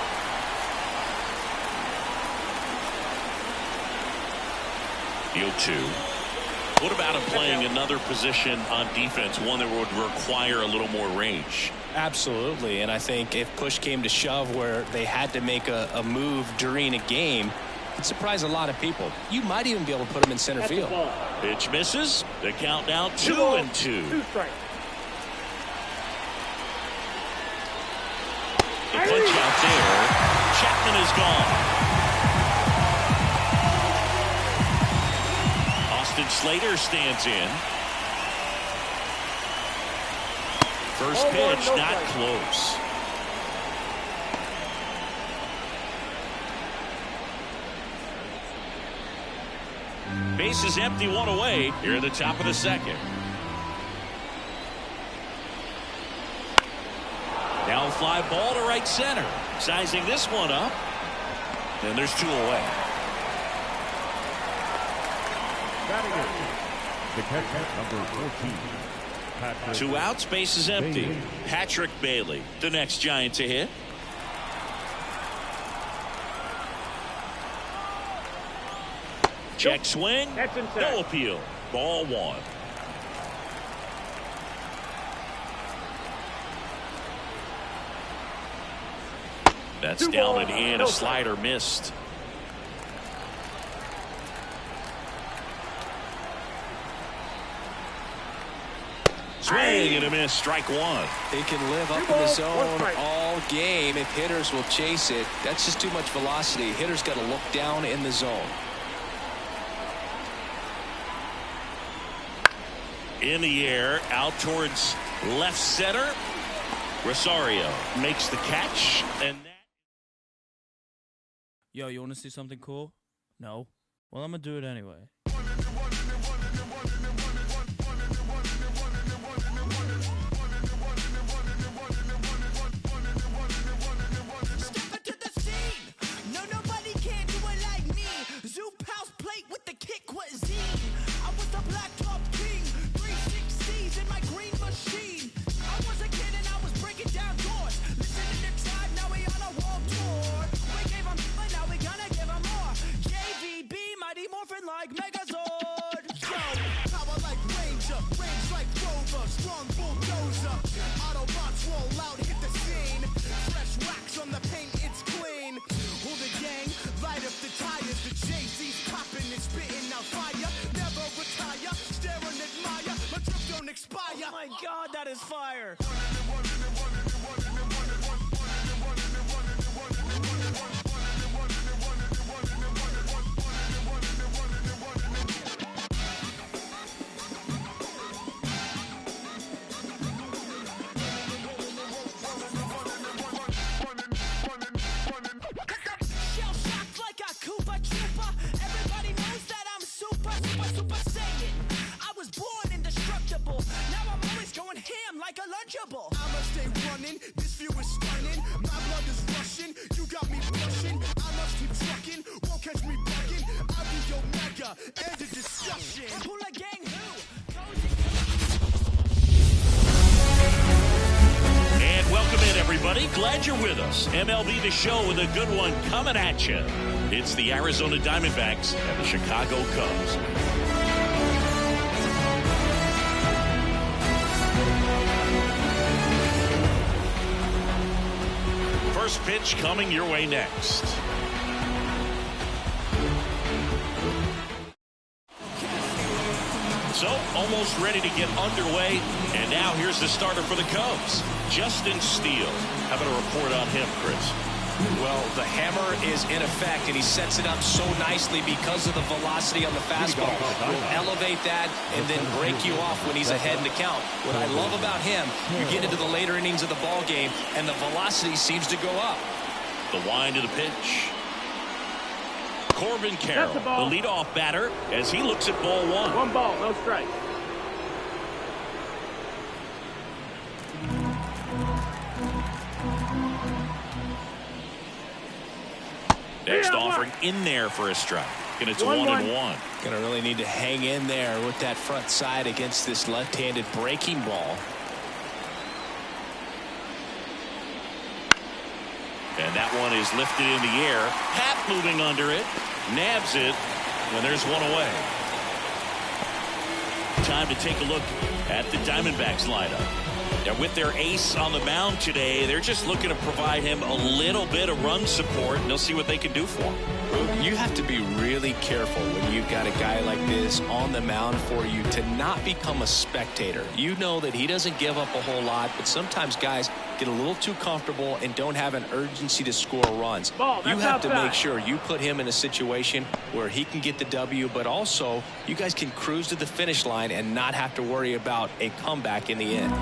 Speaker 1: The 0-2. What about him playing another position on defense, one that would require a little more range?
Speaker 3: Absolutely, and I think if push came to shove where they had to make a move during a game, it'd surprise a lot of people. You might even be able to put him in center field.
Speaker 1: Pitch misses. The count now 2-2.
Speaker 2: 2 strikes.
Speaker 1: The punch out there. Chapman is gone. Austin Slater stands in. First pitch, not close. Base is empty, one away here at the top of the second. Down fly ball to right center. Sizing this one up. And there's 2 away.
Speaker 4: Batting in, the catcher, number 14. Patrick
Speaker 1: 2 outs, base is empty.
Speaker 4: Bailey.
Speaker 1: Patrick Bailey, the next Giant to hit. Check swing. No appeal. Ball 1. That's down and in. A slider missed. Swing and a miss. Strike 1.
Speaker 3: They can live up in the zone all game if hitters will chase it. That's just too much velocity. Hitters got to look down in the zone.
Speaker 1: In the air, out towards left center. Rosario makes the catch, and that.
Speaker 5: Yo, you want to see something cool? No? Well, I'm gonna do it anyway.
Speaker 6: Step into the scene. No, nobody can do it like me. Zoop house plate with the kick cuisine. I was the black top king. 360s in my green machine. I was a kid and I was breaking down doors. Listening to Tribe, now we on a world tour. We gave them, but now we gonna give them more. JVB, Mighty Morphin like Megazord. Yo, power like Ranger, range like Rover, strong bulldozer. Autobots roll out, hit the scene. Fresh wax on the paint, it's clean. Who the gang, light up the tires. The Jay-Z's popping and spitting out fire. Never retire, stare and admire. My drip don't expire.
Speaker 5: Oh my God, that is fire!
Speaker 6: Shell shocked like a Koopa Trooper. Everybody knows that I'm super, super, super saiyan. I was born indestructible. Now I'm always going ham like a Lunchable. I'ma stay running. This view is stunning. My blood is rushing. You got me blushing. I must keep trucking. Won't catch me bugging. I'll be your mega. End of discussion. Hula gang who?
Speaker 1: And welcome in, everybody. Glad you're with us. MLB the Show with a good one coming at you. It's the Arizona Diamondbacks and the Chicago Cubs. First pitch coming your way next. So, almost ready to get underway. And now here's the starter for the Cubs, Justin Steele. How about a report on him, Chris?
Speaker 3: Well, the hammer is in effect, and he sets it up so nicely because of the velocity on the fastball. Will elevate that and then break you off when he's ahead in the count. What I love about him, you get into the later innings of the ball game, and the velocity seems to go up.
Speaker 1: The wind of the pitch. Corbin Carroll, the leadoff batter, as he looks at ball one.
Speaker 2: 1 ball, no strike.
Speaker 1: Next offering in there for a strike. And it's 1-1.
Speaker 3: Going to really need to hang in there with that front side against this left-handed breaking ball.
Speaker 1: And that one is lifted in the air. Hat moving under it. Nabs it. And there's one away. Time to take a look at the Diamondbacks lineup. Now, with their ace on the mound today, they're just looking to provide him a little bit of run support, and they'll see what they can do for him.
Speaker 3: You have to be really careful when you've got a guy like this on the mound for you to not become a spectator. You know that he doesn't give up a whole lot, but sometimes guys get a little too comfortable and don't have an urgency to score runs. You have to make sure you put him in a situation where he can get the W, but also you guys can cruise to the finish line and not have to worry about a comeback in the end.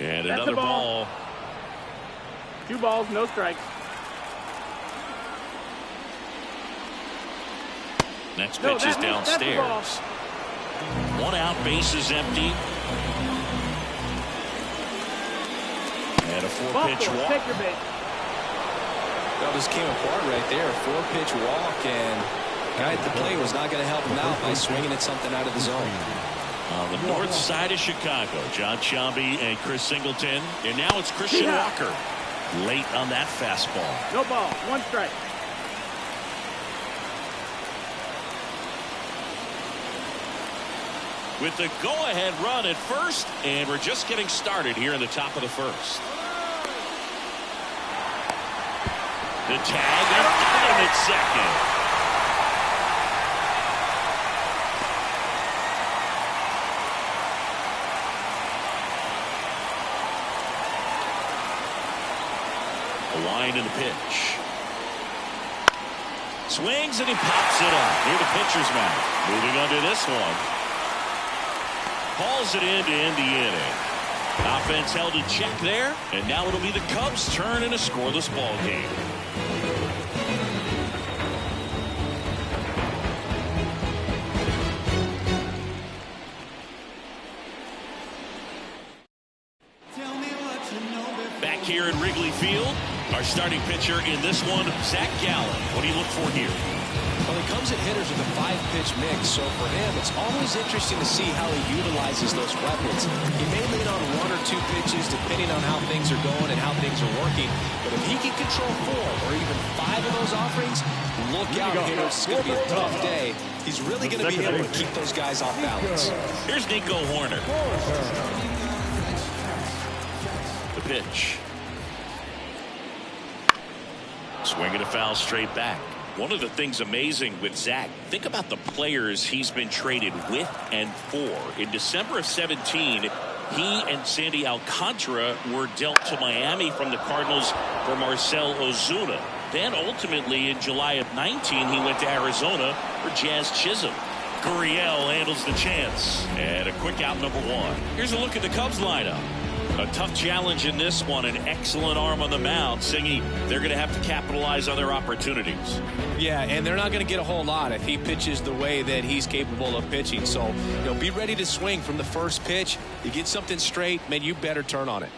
Speaker 1: And another ball.
Speaker 2: 2 balls, no strikes.
Speaker 1: Next pitch is downstairs. 1 out, bases empty. And a 4-pitch walk.
Speaker 2: Take your bait.
Speaker 3: Well, this came apart right there. 4-pitch walk, and guy at the plate was not going to help him out by swinging at something out of the zone.
Speaker 1: On the north side of Chicago, John Sciambi and Chris Singleton. And now it's Christian Walker. Late on that fastball.
Speaker 2: No ball, 1 strike.
Speaker 1: With the go-ahead run at first, and we're just getting started here in the top of the first. The tag, and got him at second. Line in the pitch. Swings and he pops it up near the pitcher's mound. Moving under this one. Hauls it in to end the inning. Offense held in check there, and now it'll be the Cubs' turn in a scoreless ball game. Back here at Wrigley Field, our starting pitcher in this one, Zach Gallen. What do you look for here?
Speaker 3: Well, he comes at hitters with a 5-pitch mix, so for him, it's always interesting to see how he utilizes those weapons. He may lean on 1 or 2 pitches depending on how things are going and how things are working, but if he can control 4 or even 5 of those offerings, look out, hitters. It's going to be a tough day. He's really going to be able to keep those guys off balance.
Speaker 1: Here's Nico Horner. The pitch. Swinging a foul straight back. One of the things amazing with Zach, think about the players he's been traded with and for. In December of 17, he and Sandy Alcantara were dealt to Miami from the Cardinals for Marcell Ozuna. Then ultimately in July of 19, he went to Arizona for Jazz Chisholm. Gurriel handles the chance. And a quick out number 1. Here's a look at the Cubs lineup. A tough challenge in this one. An excellent arm on the mound. Singy, they're going to have to capitalize on their opportunities.
Speaker 3: Yeah, and they're not going to get a whole lot if he pitches the way that he's capable of pitching. So, be ready to swing from the first pitch. You get something straight, man, you better turn on it.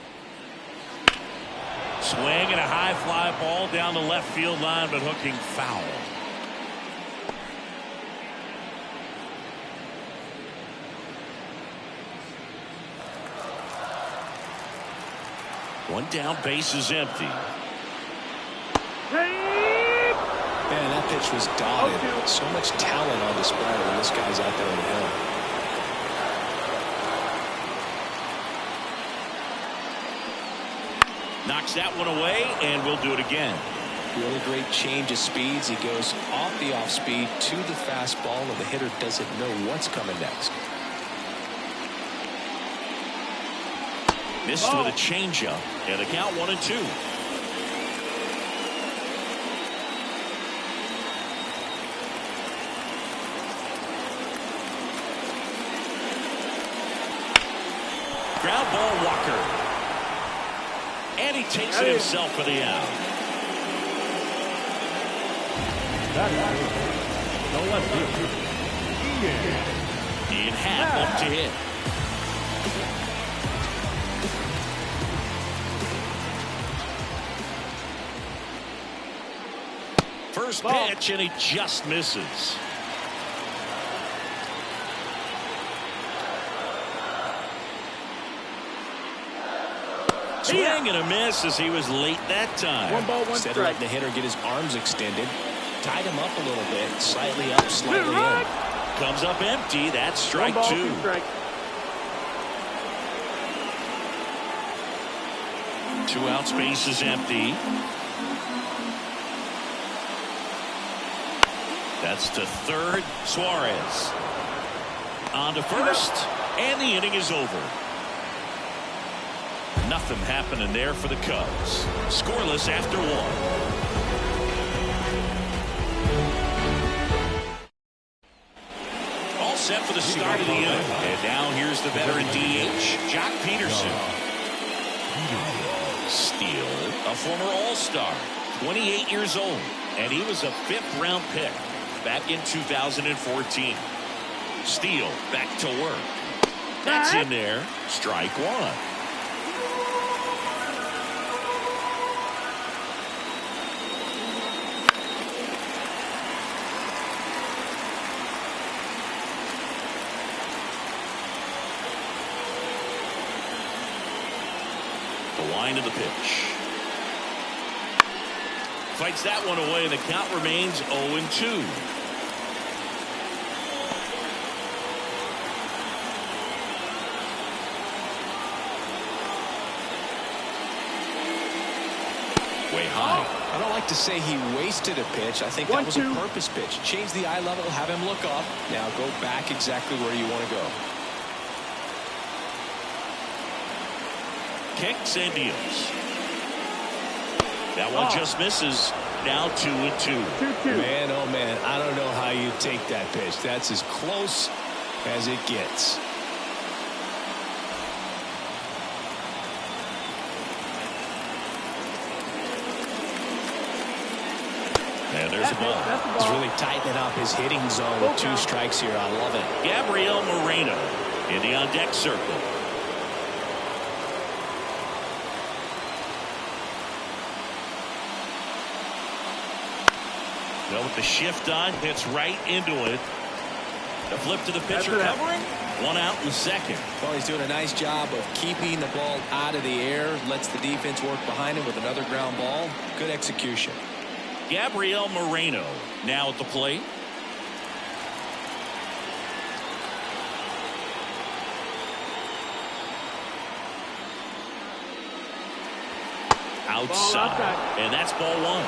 Speaker 1: Swing and a high fly ball down the left field line, but hooking foul. One down, base is empty.
Speaker 3: Man, that pitch was dotted. So much talent on display when this guy's out there on the hill.
Speaker 1: Knocks that one away, and we'll do it again.
Speaker 3: Really great change of speeds. He goes off the off speed to the fastball, and the hitter doesn't know what's coming next.
Speaker 1: Missed with a changeup. And the count 1-2. Ground ball, Walker. And he takes it himself for the out.
Speaker 4: That is the lefty, Ian.
Speaker 1: Ian Happ up to hit. First pitch, and he just misses. Swing and a miss as he was late that time.
Speaker 2: 1 ball, 1
Speaker 3: Instead of
Speaker 2: strike.
Speaker 3: letting the hitter get his arms extended, tied him up a little bit, slightly up, slightly in.
Speaker 1: Comes up empty. That's
Speaker 2: 1
Speaker 1: strike
Speaker 2: ball,
Speaker 1: 2.
Speaker 2: 2 strike.
Speaker 1: 2 outs, base is empty. That's to third. Suarez on to first, and the inning is over. Nothing happening there for the Cubs. Scoreless after 1. All set for the start of the inning. And now here's the veteran DH, Jock Peterson. Steele, a former All-Star, 28 years old, and he was a 5th-round pick back in 2014. Steele back to work. That's in there. Strike 1. The line of the pitch. Fights that one away, and the count remains 0-2. Way high.
Speaker 3: I don't like to say he wasted a pitch. I think that was a purpose pitch. Change the eye level, have him look up. Now go back exactly where you want to go.
Speaker 1: Kicks and deals. That one just misses. Now 2-2.
Speaker 2: 2-2.
Speaker 3: Man, oh man, I don't know how you take that pitch. That's as close as it gets.
Speaker 1: And there's a ball.
Speaker 3: He's really tightening up his hitting zone with 2 strikes here. I love it.
Speaker 1: Gabriel Moreno in the on-deck circle. Well, with the shift on, hits right into it. The flip to the pitcher covering. 1 out in the second.
Speaker 3: Well, he's doing a nice job of keeping the ball out of the air. Lets the defense work behind him with another ground ball. Good execution.
Speaker 1: Gabriel Moreno now at the plate. Outside. And that's ball 1.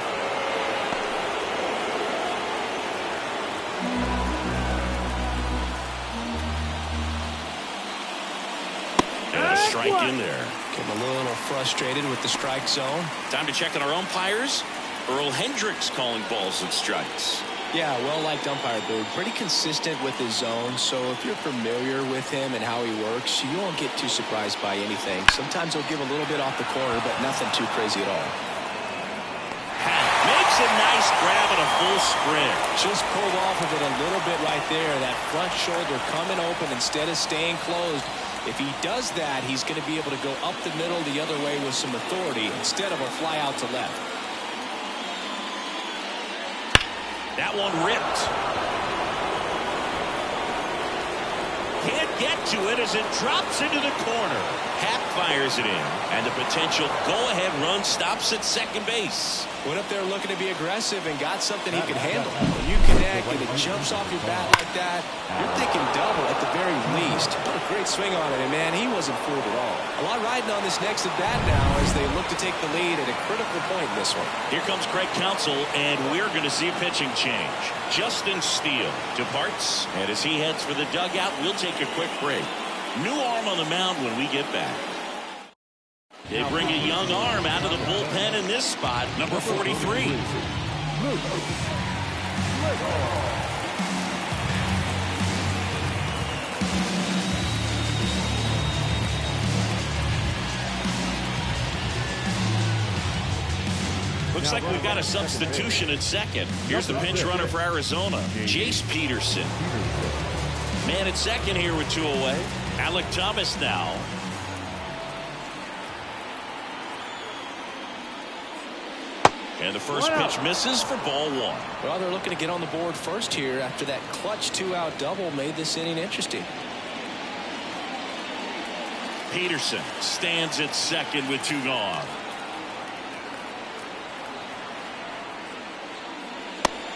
Speaker 1: And a strike in there.
Speaker 3: Get him a little frustrated with the strike zone.
Speaker 1: Time to check on our umpires. Earl Hendricks calling balls and strikes.
Speaker 3: Yeah, well-liked umpire, Boog. Pretty consistent with his zone, so if you're familiar with him and how he works, you won't get too surprised by anything. Sometimes he'll give a little bit off the corner, but nothing too crazy at all.
Speaker 1: Makes a nice grab and a full sprint.
Speaker 3: Just pulled off of it a little bit right there. That front shoulder coming open instead of staying closed. If he does that, he's going to be able to go up the middle the other way with some authority instead of a fly out to left.
Speaker 1: That one ripped. Can't get to it as it drops into the corner. Happ fires it in, and the potential go-ahead run stops at second base.
Speaker 3: Went up there looking to be aggressive and got something he could handle. When you connect and it jumps off your bat like that, you're thinking double at the very least. Put a great swing on it, and man, he wasn't fooled at all. A lot riding on this next at bat now as they look to take the lead at a critical point in this one.
Speaker 1: Here comes Craig Counsell, and we're going to see a pitching change. Justin Steele departs, and as he heads for the dugout, we'll take a quick break. New arm on the mound when we get back. They bring a young arm out of the bullpen in this spot, number 43. Looks like we've got a substitution at second. Here's the pinch runner for Arizona, Jace Peterson. Man at second here with 2 away. Alec Thomas now. And the first pitch misses for ball 1.
Speaker 3: Well, they're looking to get on the board first here after that clutch 2-out double made this inning interesting.
Speaker 1: Peterson stands at second with 2 gone.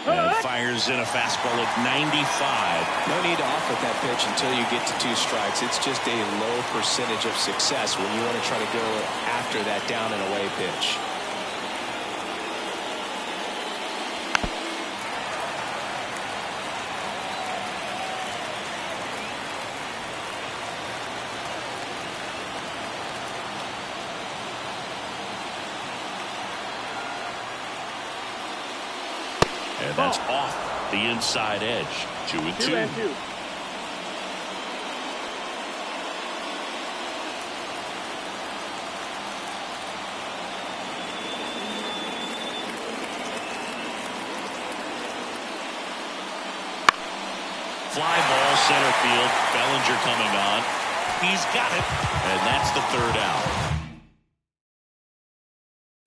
Speaker 1: And fires in a fastball at 95.
Speaker 3: No need to offer that pitch until you get to 2 strikes. It's just a low percentage of success when you want to try to go after that down and away pitch.
Speaker 1: And that's off the inside edge. 2-2.
Speaker 2: 2-2.
Speaker 1: Fly ball center field. Bellinger coming on. He's got it. And that's the 3rd out.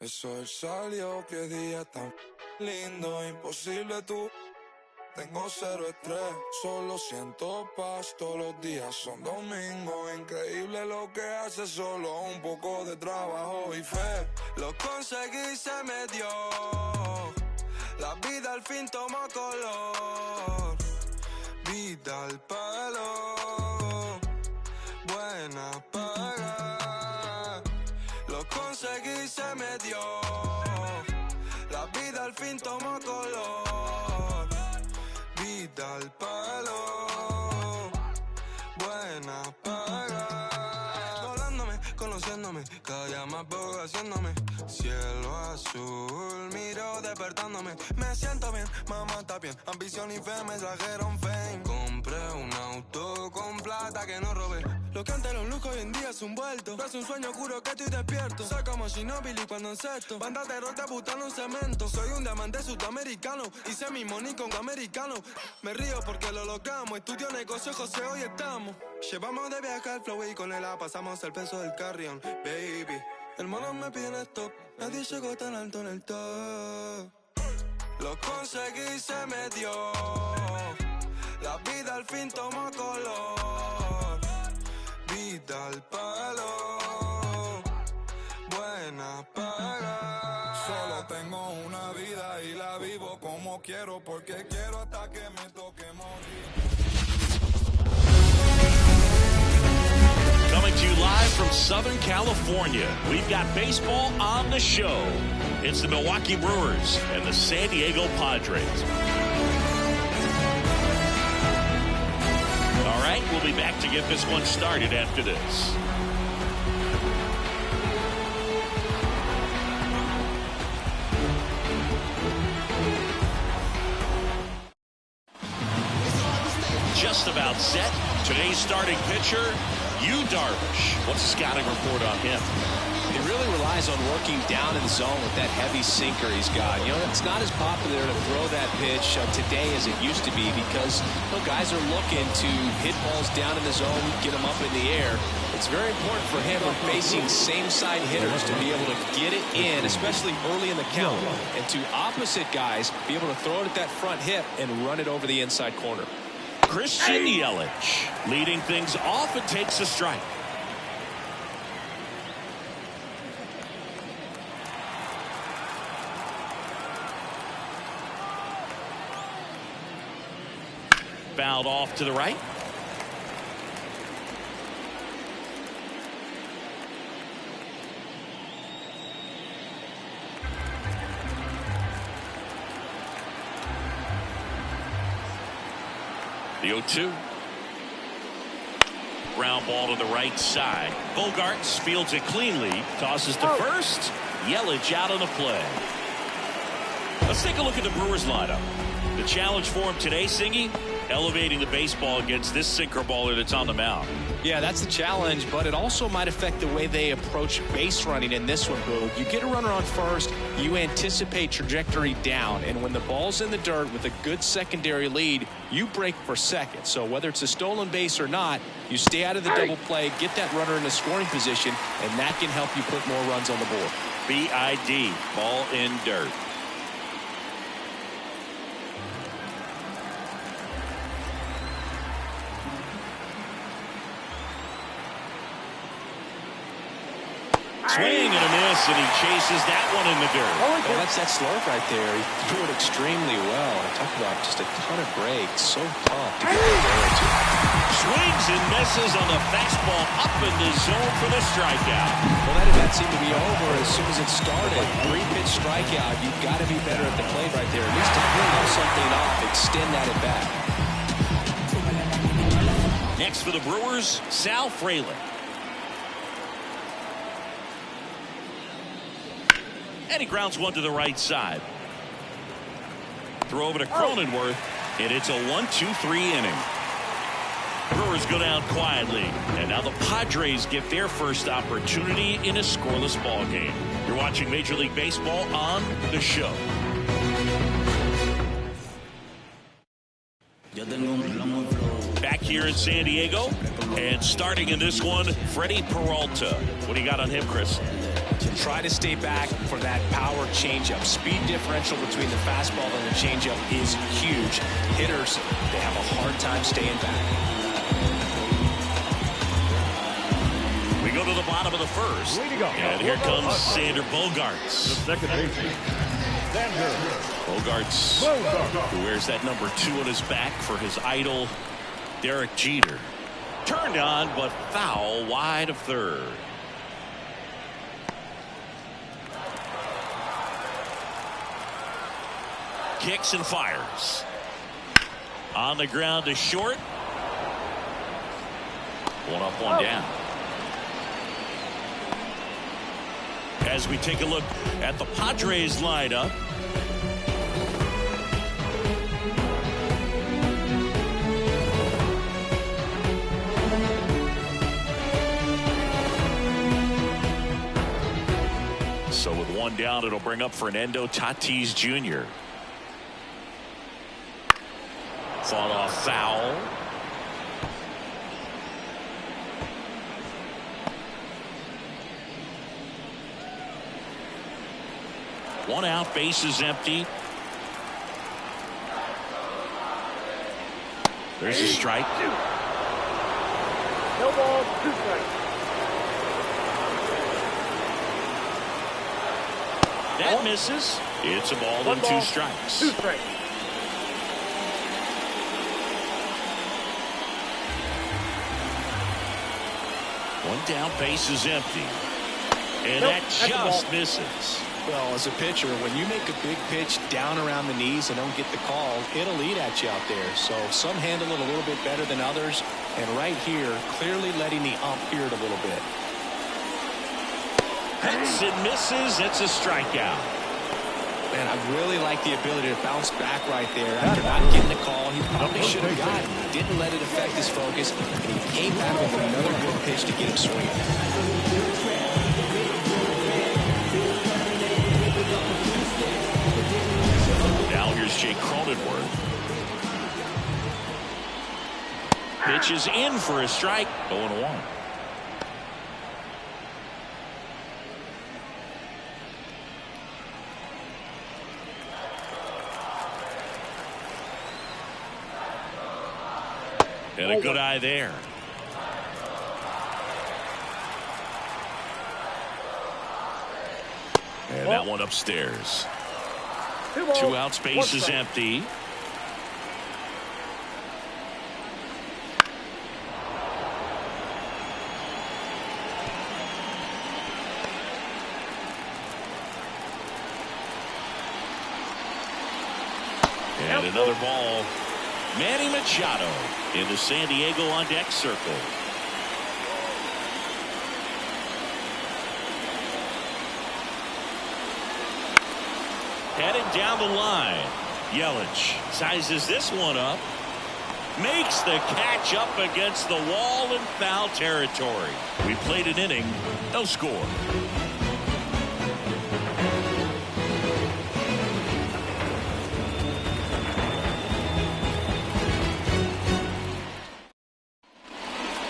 Speaker 7: El sol salió, qué día tan lindo, imposible tú. Tengo 0 estrés, solo siento paz. Todos los días son domingo, increíble lo que hace, solo un poco de trabajo y fe. Lo conseguí, se me dio. La vida al fin tomó color. Vida al palo, buena paga. Lo conseguí, se me dio. La vida al fin tomó color. Vida al palo, buena paga. Volándome, conociéndome, cada día más veo haciéndome. Cielo azul, miro despertándome. Me siento bien, mamá está bien. Ambición y fe me trajeron fame. Compré un auto con plata que no robé. Lo que antes era un lujo hoy en día es un vuelto. No es un sueño, juro que estoy despierto. Soy como Ginóbili cuando encesto. Banda de rock debutando en cemento. Soy un diamante sudamericano. Hice mi money con americano. Me río porque lo logramos. Estudio negocio, José, hoy estamos. Llevamos de viaje al flow y con él pasamos el peso del carrion. Baby, el mono me pide en stop. Nadie llegó tan alto en el top. Lo conseguí, se me dio. La vida al fin tomó color. Vida al palo, buena paga. Solo tengo una vida y la vivo como quiero, porque quiero hasta que me toque morir.
Speaker 1: Coming to you live from Southern California, we've got baseball on the show. It's the Milwaukee Brewers and the San Diego Padres. All right, we'll be back to get this one started after this. Just about set. Today's starting pitcher, Yu Darvish. What's the scouting report on him?
Speaker 3: He really relies on working down in the zone with that heavy sinker he's got. You know, it's not as popular to throw that pitch today as it used to be because guys are looking to hit balls down in the zone, get them up in the air. It's very important for him when facing same-side hitters to be able to get it in, especially early in the count, and to opposite guys be able to throw it at that front hip and run it over the inside corner.
Speaker 1: Christian Yelich leading things off and takes a strike. Fouled off to the right. The 0-2. ground ball to the right side. Bogarts fields it cleanly. Tosses to first. Yelich out on the play. Let's take a look at the Brewers lineup. The challenge for him today, Singy, elevating the baseball against this sinker baller that's on the mound.
Speaker 3: Yeah, that's the challenge, but it also might affect the way they approach base running in this one, Boog. You get a runner on first, you anticipate trajectory down, and when the ball's in the dirt with a good secondary lead, you break for second. So whether it's a stolen base or not, you stay out of the double play, get that runner in a scoring position, and that can help you put more runs on the board.
Speaker 1: BID, ball in dirt. Swing and a miss, and he chases that one in the dirt.
Speaker 3: Well, that's that slurve right there. He threw it extremely well. I talk about just a ton of breaks. So tough to get there to.
Speaker 1: Swings and misses on the fastball up in the zone for the strikeout.
Speaker 3: Well, that event seemed to be over as soon as it started. 3-pitch strikeout. You've got to be better at the plate right there. At least to pull something off, extend that at bat.
Speaker 1: Next for the Brewers, Sal Frelick. And he grounds one to the right side. Throw over to Cronenworth, and it's a 1-2-3 inning. Brewers go down quietly, and now the Padres get their first opportunity in a scoreless ball game. You're watching Major League Baseball on the show. Back here in San Diego, and starting in this one, Freddie Peralta. What do you got on him, Chris?
Speaker 3: Try to stay back for that power changeup. Speed differential between the fastball and the changeup is huge. Hitters, they have a hard time staying back.
Speaker 1: We go to the bottom of the first. And here comes Sander Bogarts.
Speaker 4: The second baseman, Sander
Speaker 1: Bogarts, who wears that number 2 on his back for his idol, Derek Jeter. Turned on, but foul wide of third. Kicks and fires. On the ground to short. One up, one down. As we take a look at the Padres lineup. So with one down, it'll bring up Fernando Tatis Jr. Fought off foul. One out, base is empty. There's a strike.
Speaker 2: No ball, 2 strikes.
Speaker 1: That misses. It's a ball and 2 strikes.
Speaker 2: 2 strikes.
Speaker 1: One down, base is empty. And that just misses.
Speaker 3: Well, as a pitcher, when you make a big pitch down around the knees and don't get the call, it'll eat at you out there. So some handle it a little bit better than others. And right here, clearly letting the ump hear it a little bit.
Speaker 1: Hits and misses. It's a strikeout.
Speaker 3: Man, I really like the ability to bounce back right there after not getting the call. He probably should have gotten. Didn't let it affect his focus. And he came back with another good pitch to get him swinging.
Speaker 1: Now here's Jake Cronenworth. Pitch is in for a strike. 0-1. And a good eye there. And that one upstairs. 2 outs, base is empty. And another ball. Manny Machado in the San Diego on deck circle. Headed down the line. Yelich sizes this one up. Makes the catch up against the wall in foul territory. We played an inning. No score.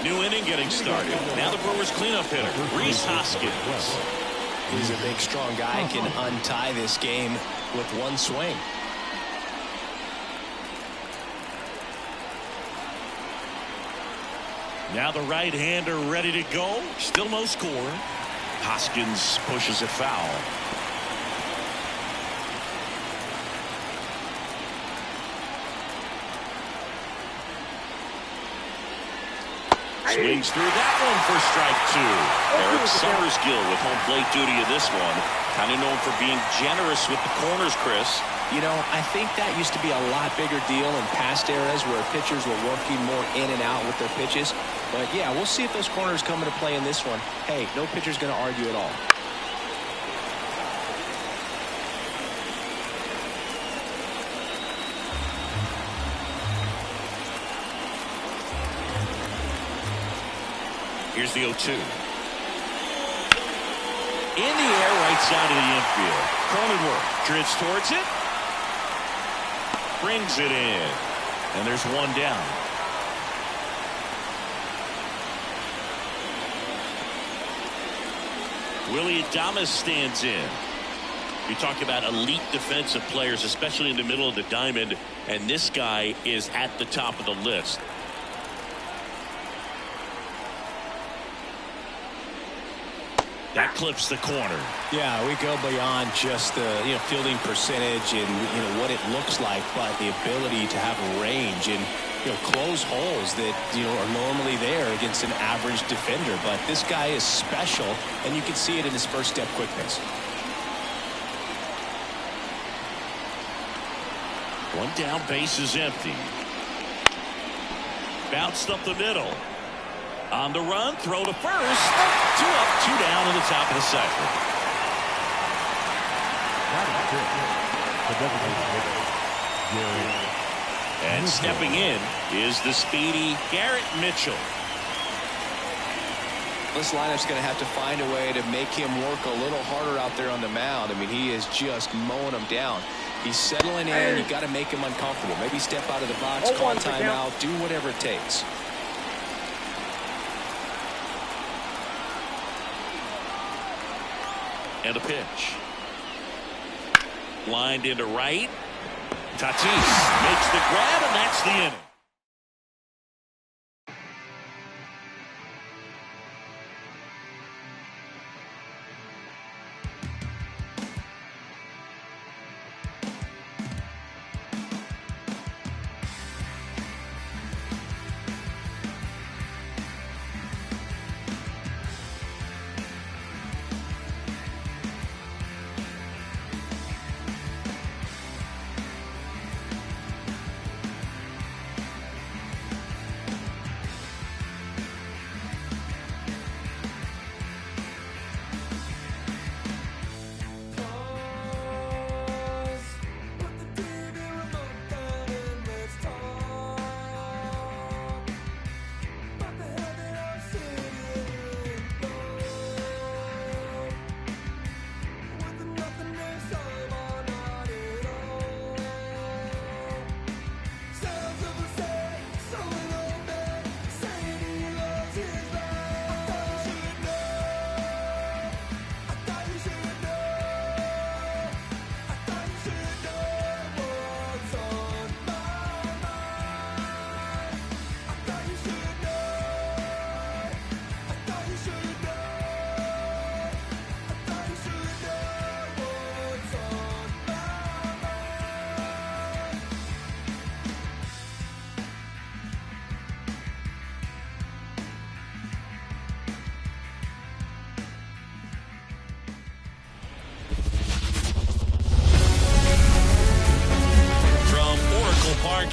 Speaker 1: New inning getting started. Now the Brewers cleanup hitter, Rhys Hoskins.
Speaker 3: He's a big, strong guy. Can untie this game with one swing.
Speaker 1: Now the right-hander ready to go. Still no score. Hoskins pushes it foul. Swings through that one for strike two. Eric Summersgill with home plate duty in this one. Kind of known for being generous with the corners, Chris.
Speaker 3: You know, I think that used to be a lot bigger deal in past eras where pitchers were working more in and out with their pitches. But, yeah, we'll see if those corners come into play in this one. Hey, no pitcher's going to argue at all.
Speaker 1: Here's the 0-2. In the air, right side of the infield. Cronenworth drifts towards it. Brings it in. And there's one down. Willie Adames stands in. We talk about elite defensive players, especially in the middle of the diamond, and this guy is at the top of the list. That clips the corner.
Speaker 3: Yeah, we go beyond just the fielding percentage and what it looks like, but the ability to have range and close holes that are normally there against an average defender. But this guy is special, and you can see it in his first step quickness.
Speaker 1: One down, base is empty. Bounced up the middle. On the run, throw to first. 2 up, 2 down in the top of the second. And stepping in is the speedy Garrett Mitchell.
Speaker 3: This lineup's going to have to find a way to make him work a little harder out there on the mound. I mean, he is just mowing them down. He's settling in. You got to make him uncomfortable. Maybe step out of the box, call timeout, do whatever it takes.
Speaker 1: And a pitch. Lined into right. Tatis makes the grab, and that's the inning.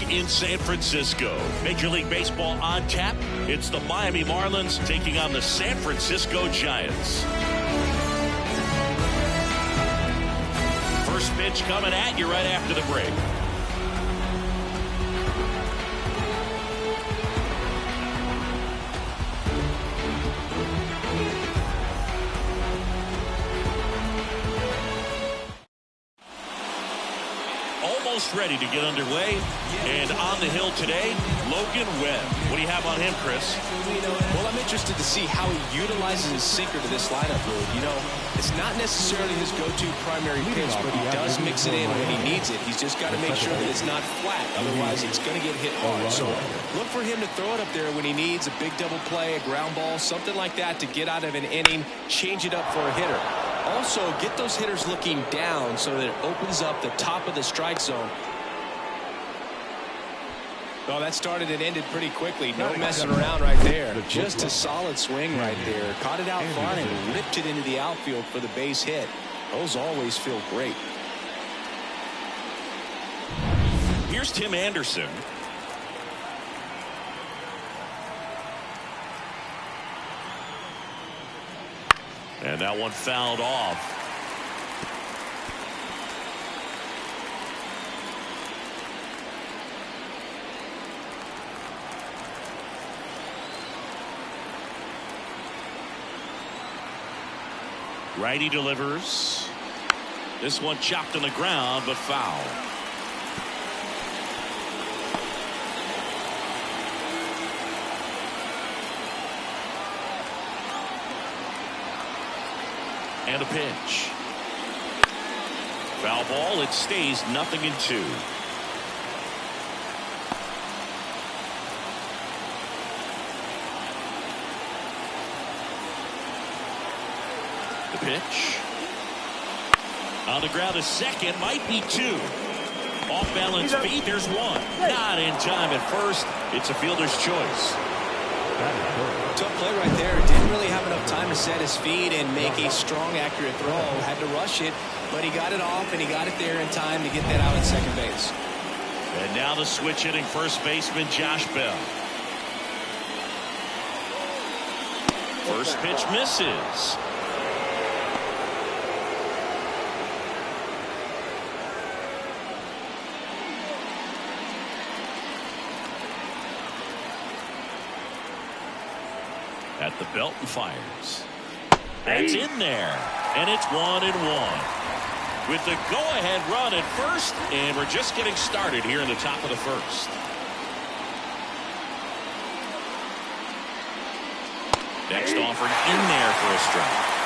Speaker 1: In San Francisco. Major League Baseball on tap. It's the Miami Marlins taking on the San Francisco Giants. First pitch coming at you right after the break. Almost ready to get underway, and on the hill today, Logan Webb. What do you have on him, Chris?
Speaker 3: Well, I'm interested to see how he utilizes his sinker to this lineup, Lou. You know, it's not necessarily his go-to primary pitch, but he does mix it in when he needs it. He's just got to make sure that it's not flat. Otherwise, it's going to get hit hard. So look for him to throw it up there when he needs a big double play, a ground ball, something like that to get out of an inning, change it up for a hitter. Also, get those hitters looking down so that it opens up the top of the strike zone. Well, that started and ended pretty quickly. No messing around right there. Just a solid swing right there. Caught it out front and ripped it into the outfield for the base hit. Those always feel great.
Speaker 1: Here's Tim Anderson. And that one fouled off. Righty delivers. This one chopped on the ground, but foul. And a pitch. Foul ball. It stays 0-2. The pitch. On the ground, a second. Might be two. Off balance feet. There's one. Not in time at first. It's a fielder's choice.
Speaker 3: Tough play right there. Didn't really have enough time to set his feet and make a strong, accurate throw. Had to rush it, but he got it off, and he got it there in time to get that out at second base.
Speaker 1: And now the switch hitting first baseman Josh Bell. First pitch misses. At the belt and fires. That's in there. And it's 1-1. With the go-ahead run at first, and we're just getting started here in the top of the first. Next offering in there for a strike.